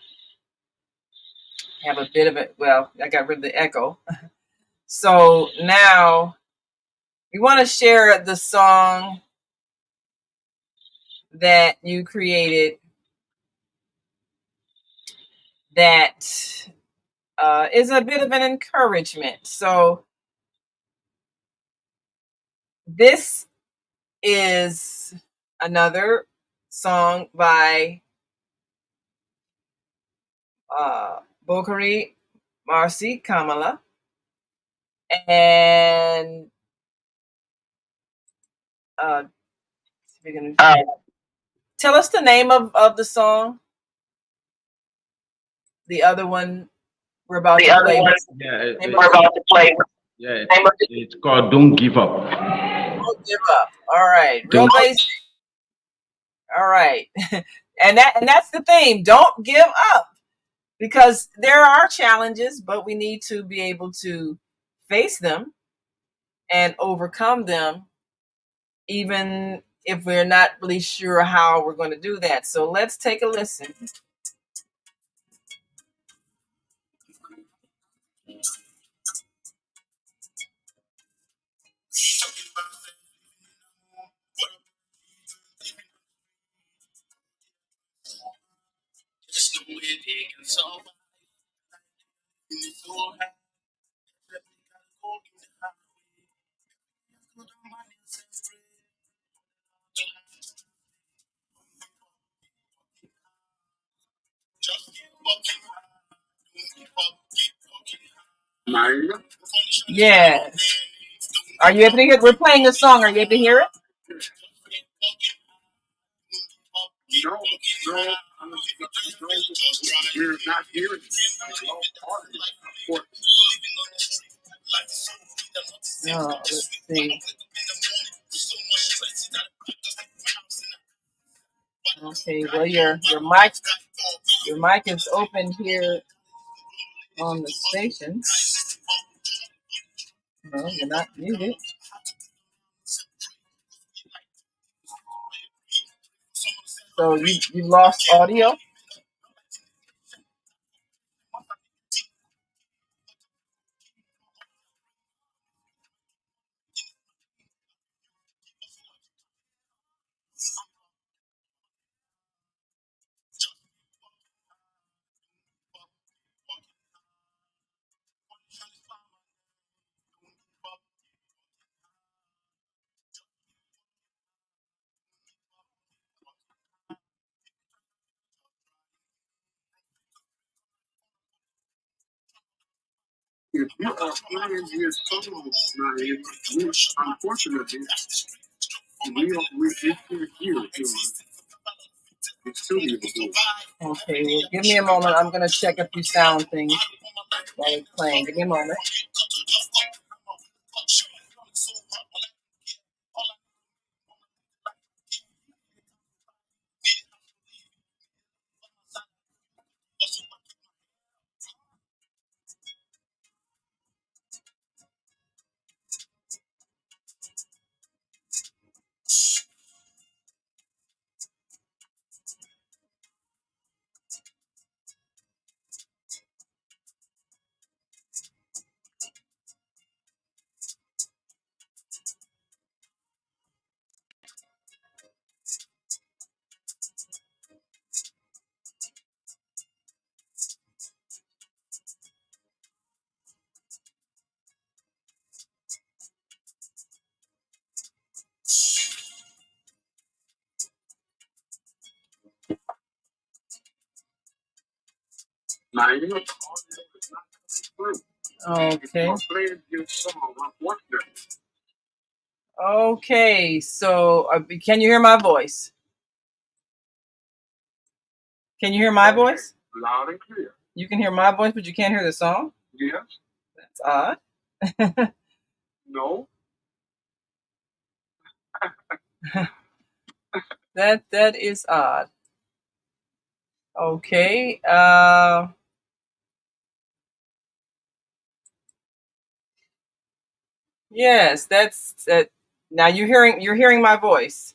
have a bit of it. Well, I got rid of the echo. So now we want to share the song that you created that is a bit of an encouragement. So this is another song by Bockarie Marcy Kamala. And we're gonna tell us the name of the song. The other one we're about to play. Yeah, it's called "Don't Give Up." Don't give up. All right, real basic. All right, and that's the theme. Don't give up, because there are challenges, but we need to be able to face them and overcome them, even if we're not really sure how we're going to do that. So let's take a listen. Yes. Are you able to hear it? We're playing a song. Are you able to hear it? No, we're not hearing it. No, let's see. Okay, well your mic is open here on the station. No, you're not muted. So you lost audio? If you are playing his song, unfortunately, we can't hear it. Okay, well, give me a moment. I'm gonna check a few sound things while it's playing. Give me a moment. Okay. Okay, so can you hear my voice? Can you hear my voice? Loud and clear. You can hear my voice, but you can't hear the song? Yes. That's odd. No. That is odd. Okay. Yes, that's that. Now you're hearing my voice.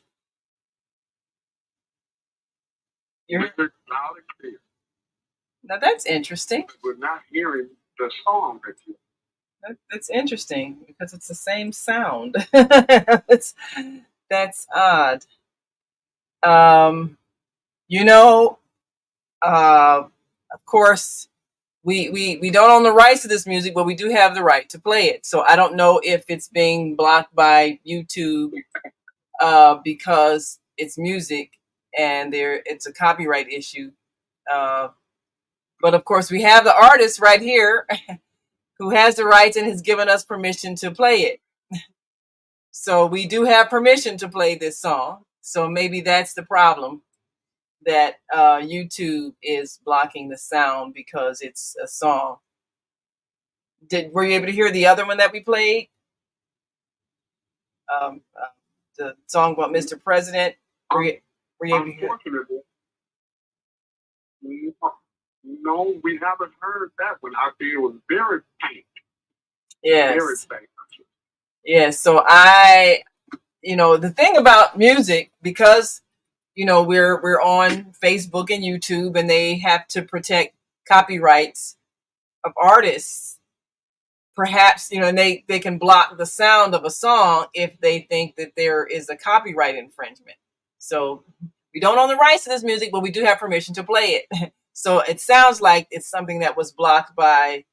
You're Loud and clear. now that's interesting. We're not hearing the song that you. That's interesting because it's the same sound. that's odd. You know, of course, we don't own the rights to this music, but we do have the right to play it. So I don't know if it's being blocked by YouTube because it's music and it's a copyright issue. But of course, we have the artist right here who has the rights and has given us permission to play it. So we do have permission to play this song. So maybe that's the problem, that YouTube is blocking the sound because it's a song. Were you able to hear the other one that we played? The song about Mr. President. Were you able to hear? Unfortunately, no, we haven't heard that one. I think it was very faint. Yes. Very faint. Yes. So the thing about music, because we're on Facebook and YouTube, and they have to protect copyrights of artists. Perhaps and they can block the sound of a song if they think that there is a copyright infringement. So we don't own the rights to this music, but we do have permission to play it. So it sounds like it's something that was blocked by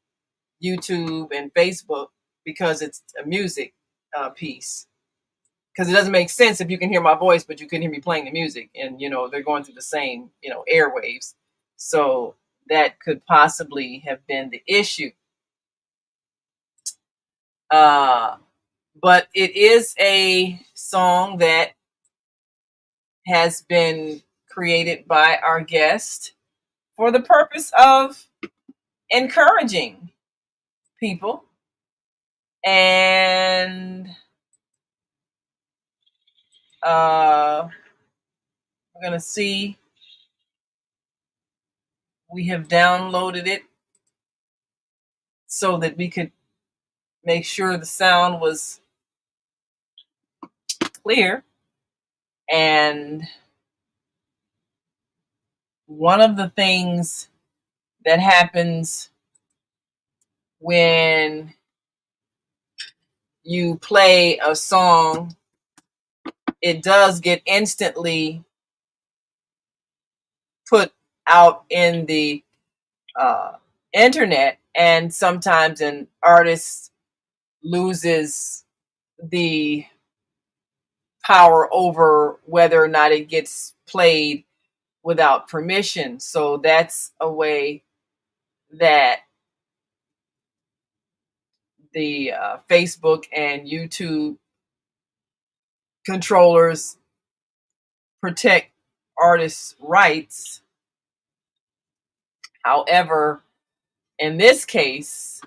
YouTube and Facebook because it's a music piece. Because it doesn't make sense if you can hear my voice, but you couldn't hear me playing the music, and they're going through the same airwaves. So that could possibly have been the issue. But it is a song that has been created by our guest for the purpose of encouraging people. And we're going to see. We have downloaded it so that we could make sure the sound was clear. And one of the things that happens when you play a song, it does get instantly put out in the internet, and sometimes an artist loses the power over whether or not it gets played without permission. So that's a way that the Facebook and YouTube controllers protect artists' rights. However, in this case,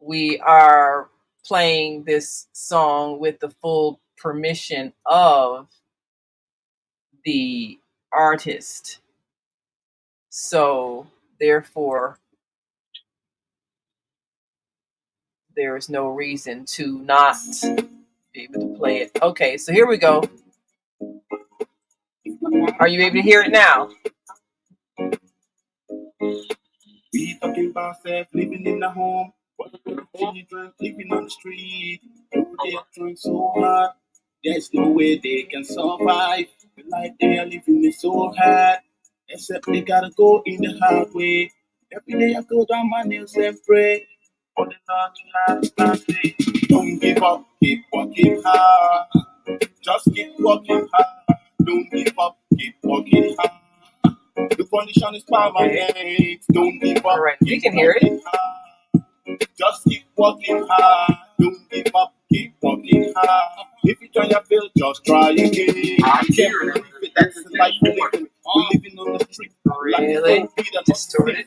we are playing this song with the full permission of the artist. So, therefore, there is no reason to not be able to play it. Okay, so here we go. Are you able to hear it now? We talking about self living in the home. What about children living on the street? They are trying so hard. There's no way they can survive. The life they are living is so hard. Except they gotta go in the hard way. Every day I go down my nails and pray. For the Lord to last day. Don't give up, keep working hard. Just keep working hard. Don't give up, keep working hard. The condition is permanent. Don't give up. All right, we can hear it. Hard. Just keep working hard. Don't give up. Keep working hard. If you try your fail, just try again. That's the life we're living. We're living on the street. Really? Distorted.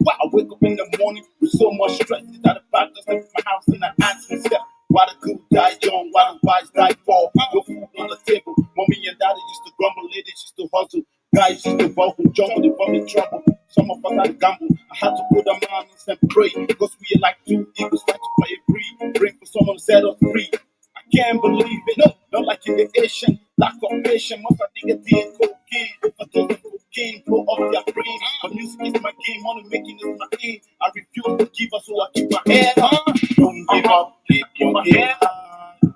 Wow, I wake up in the morning with so much stress. It's out of back, just leave my house and I ask myself, why the good die young, why the wise die poor? No food on the table. Mommy and daddy used to grumble, ladies used to hustle. Guys used to walk from jungle, they brought me trouble. Some of us had to gamble. I had to put them on and pray. Because we are like two eagles trying to play a breed. Bring for someone to set us free. I can't believe it. No, not like in the Asian. Lack of patience. Most of niggas did cocaine. Overdose of cocaine. Blow up their brain. But music is my game. Money making is my aim. I refuse to give up, so I keep my head up. Don't give up. Keep working hard.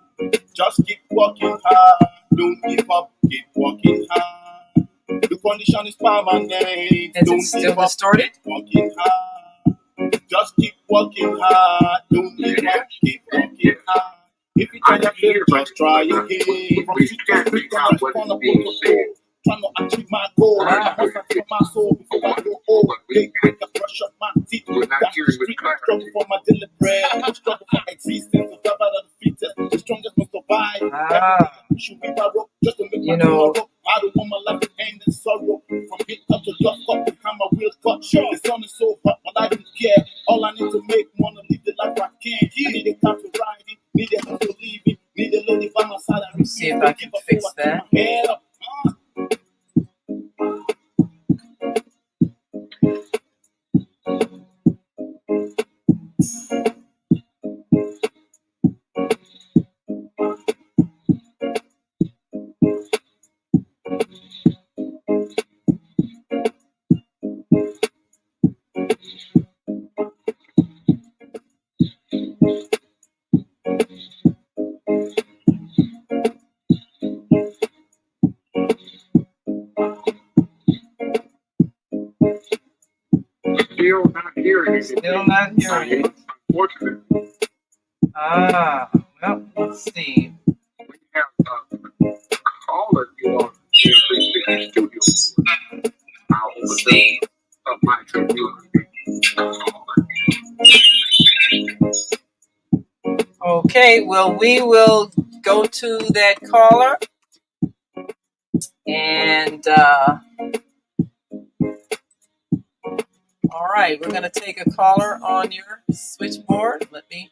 Just keep working hard. Don't give up. Keep working hard. The condition is permanent. Is it still distorted? Keep working hard. Just keep working hard. Don't give up. Keep working hard. If you try to fail, just try again. From street to street, I'm trying to achieve my goal. I must have for my soul before I go old. They make a brush up my teeth. That's the street. Struggle for my daily bread. Struggle for existence. The job out of the fittest. The strongest must survive. Should be barrow just to make my tomorrow. I don't want my life to end in sorrow. From hit up to just cut, become a real cut. The sun is so hot, but I don't care. All I need to make money, live the life I can. I need a car to ride it, need a house to live in, need a lady by my side. Let me see if I can fix that. Still not hearing it. Still not hearing it. Unfortunately. Well, let's see. We have caller you on the 360 studio. I'll open up my computer. Okay, well, we will go to that caller. And, all right, we're going to take a caller on your switchboard. Let me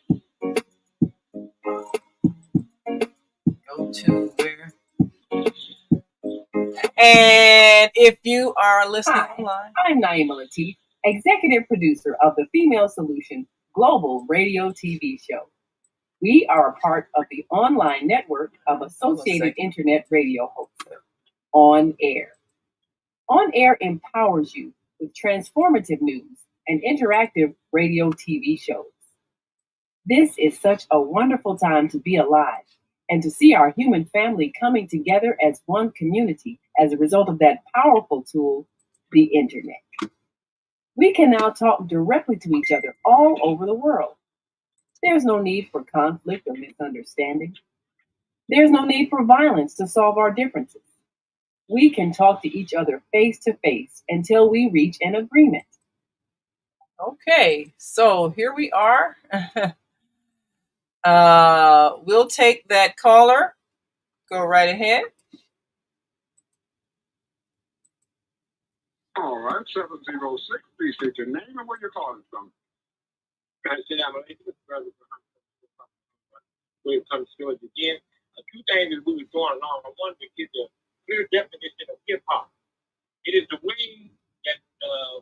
go to where. And if you are listening online, I'm Naima Latif, executive producer of the Female Solution Global Radio TV show. We are a part of the online network of Associated Internet Radio hosts, On Air. On Air empowers you with transformative news and interactive radio TV shows. This is such a wonderful time to be alive and to see our human family coming together as one community as a result of that powerful tool, the internet. We can now talk directly to each other all over the world. There's no need for conflict or misunderstanding. There's no need for violence to solve our differences. We can talk to each other face to face until we reach an agreement. okay, so here we are. We'll take that caller. Go right ahead. All right, 706. Please state your name and where you're calling from. When it comes to it again, two things that we were going along. I wanted to give the clear definition of hip hop. It is the way that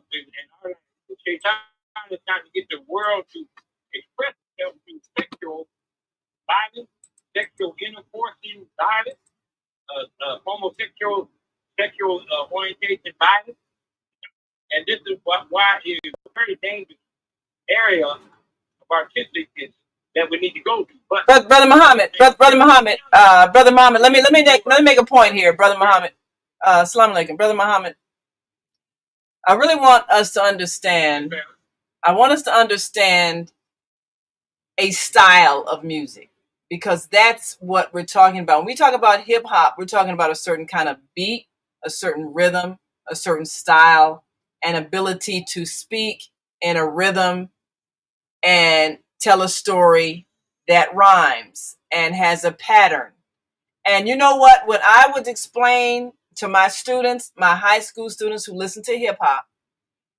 in our time is trying to get the world to express itself through sexual violence, sexual intercourse in violence, homosexual sexual orientation violence. And this is why it is a very dangerous area of artistic that we need to go to. But Brother Muhammad, let me make a point here, Brother Muhammad. Assalamu alaikum, Brother Muhammad. I really want us to understand. I want us to understand a style of music, because that's what we're talking about. When we talk about hip hop, we're talking about a certain kind of beat, a certain rhythm, a certain style, an ability to speak in a rhythm and tell a story that rhymes and has a pattern. And you know what? When I would explain to my students, my high school students who listen to hip hop,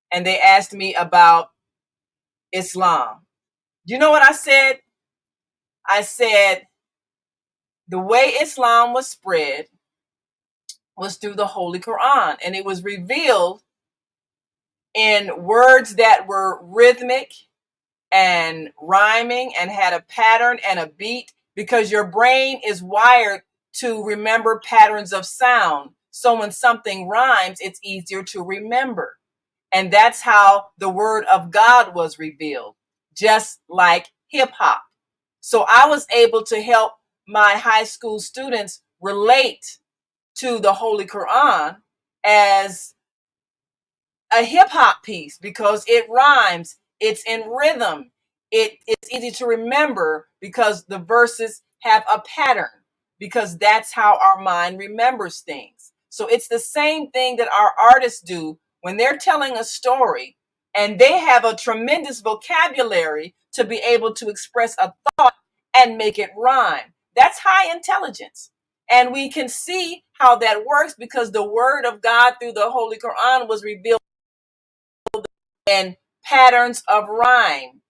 and they asked me about Islam. You know what I said? I said the way Islam was spread was through the Holy Quran, and it was revealed in words that were rhythmic and rhyming and had a pattern and a beat, because your brain is wired to remember patterns of sound. So when something rhymes, it's easier to remember. And that's how the word of God was revealed, just like hip hop. So I was able to help my high school students relate to the Holy Quran as a hip hop piece because it rhymes, it's in rhythm, it's easy to remember because the verses have a pattern, because that's how our mind remembers things. So it's the same thing that our artists do when they're telling a story, and they have a tremendous vocabulary to be able to express a thought and make it rhyme. That's high intelligence. And we can see how that works because the word of God through the Holy Quran was revealed in patterns of rhyme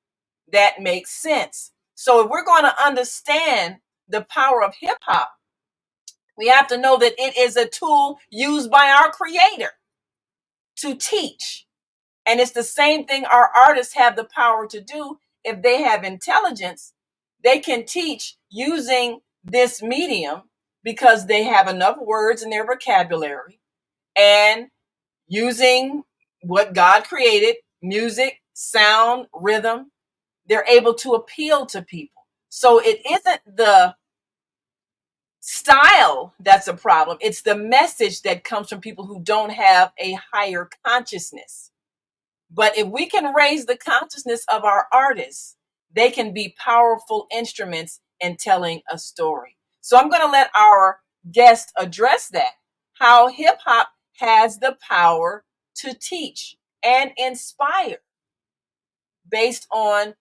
that make sense. So if we're going to understand the power of hip hop, we have to know that it is a tool used by our creator to teach. And it's the same thing our artists have the power to do. If they have intelligence, they can teach using this medium because they have enough words in their vocabulary, and using what God created, music, sound, rhythm, they're able to appeal to people. So it isn't the style that's a problem. It's the message that comes from people who don't have a higher consciousness. But if we can raise the consciousness of our artists, they can be powerful instruments in telling a story. So I'm going to let our guest address that, how hip hop has the power to teach and inspire based on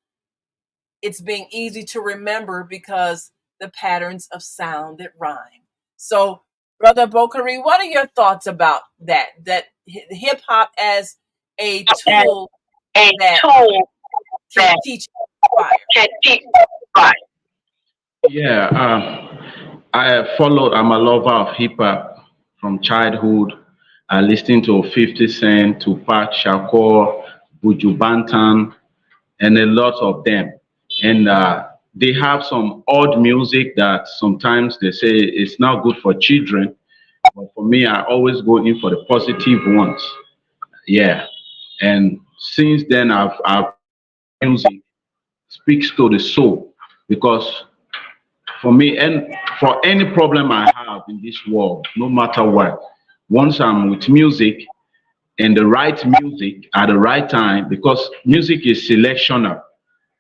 it's being easy to remember because the patterns of sound that rhyme. So, Brother Bockarie, what are your thoughts about that? That hip hop as a tool that can teach and inspire. Yeah, I'm a lover of hip hop from childhood. I listened to 50 Cent, Tupac Shakur, Buju Banton, and a lot of them. And they have some odd music that sometimes they say it's not good for children. But for me, I always go in for the positive ones. Yeah. And since then, I've music speaks to the soul, because for me, and for any problem I have in this world, no matter what, once I'm with music and the right music at the right time, because music is selectional.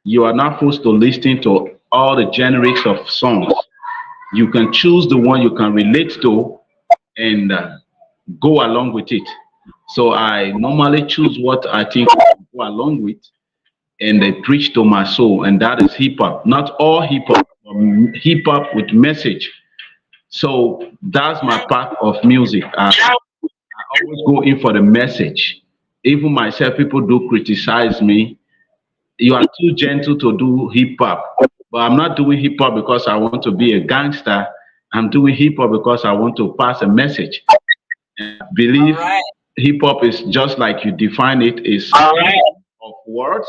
You are not forced to listen to all the generics of songs. You can choose the one you can relate to and go along with it. So I normally choose what I think I can go along with, and they preach to my soul, and that is hip hop. Not all hip hop, but hip hop with message. So that's my part of music. I always go in for the message. Even myself, people do criticize me. You are too gentle to do hip hop. But I'm not doing hip hop because I want to be a gangster. I'm doing hip hop because I want to pass a message. And I believe hip hop is just like you define it, is of words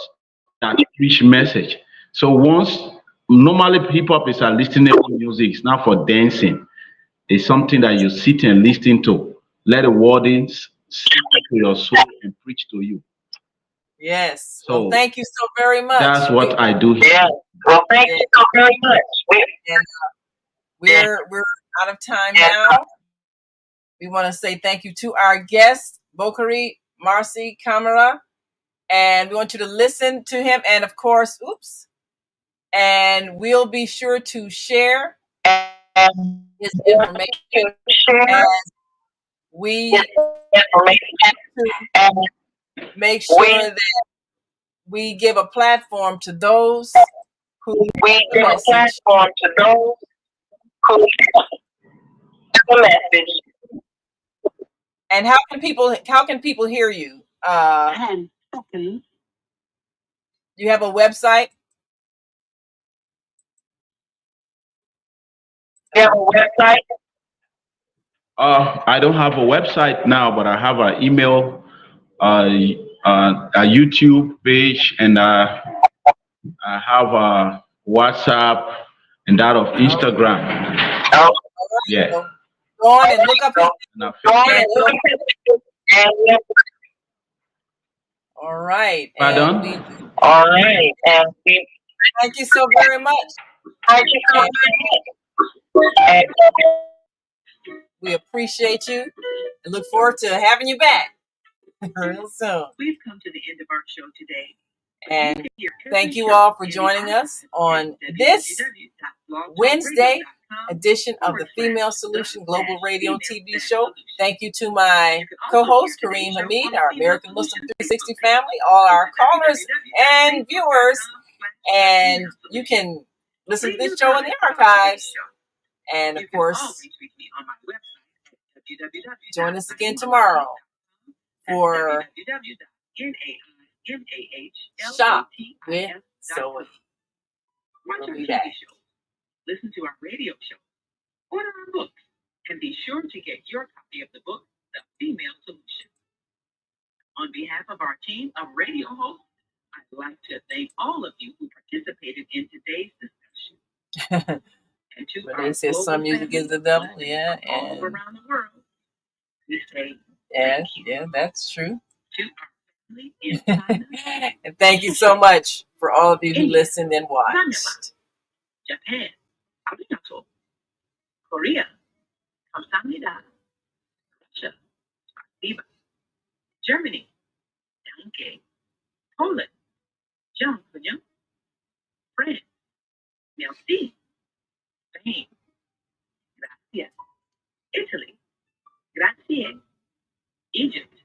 that preach message. So once normally hip hop is a listenable music, it's not for dancing. It's something that you sit and listen to. Let the wordings speak to your soul and preach to you. Yes. So well, thank you so very much. that's what I do here. Yeah. Well, thank you so very much. We're out of time now. We want to say thank you to our guest, Bockarie Marcy Kamala, and we want you to listen to him. And of course, and we'll be sure to share his information as we make sure that we give a platform to those who the message. And how can people hear you? 10 seconds. Do you have a website? I don't have a website now, but I have an email, a YouTube page, and I have a WhatsApp and that of Instagram. Yeah. Go on and look up. All right. Pardon? All right. Thank you so very much. And we appreciate you and look forward to having you back real soon. We've come to the end of our show today. And thank you all for joining us on this Wednesday edition of the Female Solution Global Radio TV show. Thank you to my co-host, Kareem Hamid, our American Muslim 360 family, all our callers and viewers. And you can listen to this show in the archives. And of course, join us again tomorrow for Shop with Zoe. Watch our TV show, listen to our radio show, order our books, and be sure to get your copy of the book, The Female Solution. On behalf of our team of radio hosts, I'd like to thank all of you who participated in today's discussion. And to when they say some music is the devil, yeah, and all around the world, we say yeah, that's true. To our family in China, and thank you so much for all of you who listened and watched. Japan, arigato. Korea, kamsahamnida. Russia, spasiba. Germany, danke. Poland, dziękuję. France, merci. Spain, gracias. Italy, grazie. Egypt,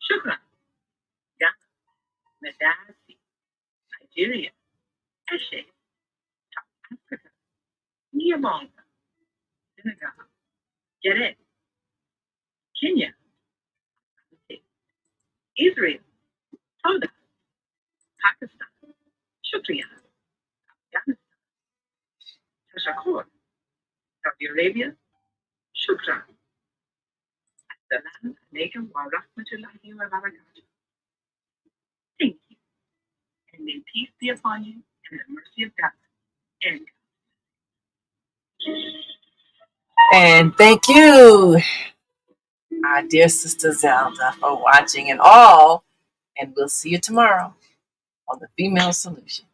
shukran. Ghana, medasi. Nigeria, eshe. South Africa, Niamonga. Senegal, Geret. Kenya, Israel, Toda. Pakistan, shukriya. Afghanistan, Tashakur. Saudi Arabia, shukran. Assalamu alaikum wa rahmatullahi wa barakatuh. Thank you. And may peace be upon you and the mercy of God. And thank you, our dear sister Zelda, for watching and all. And we'll see you tomorrow on the Female Solution.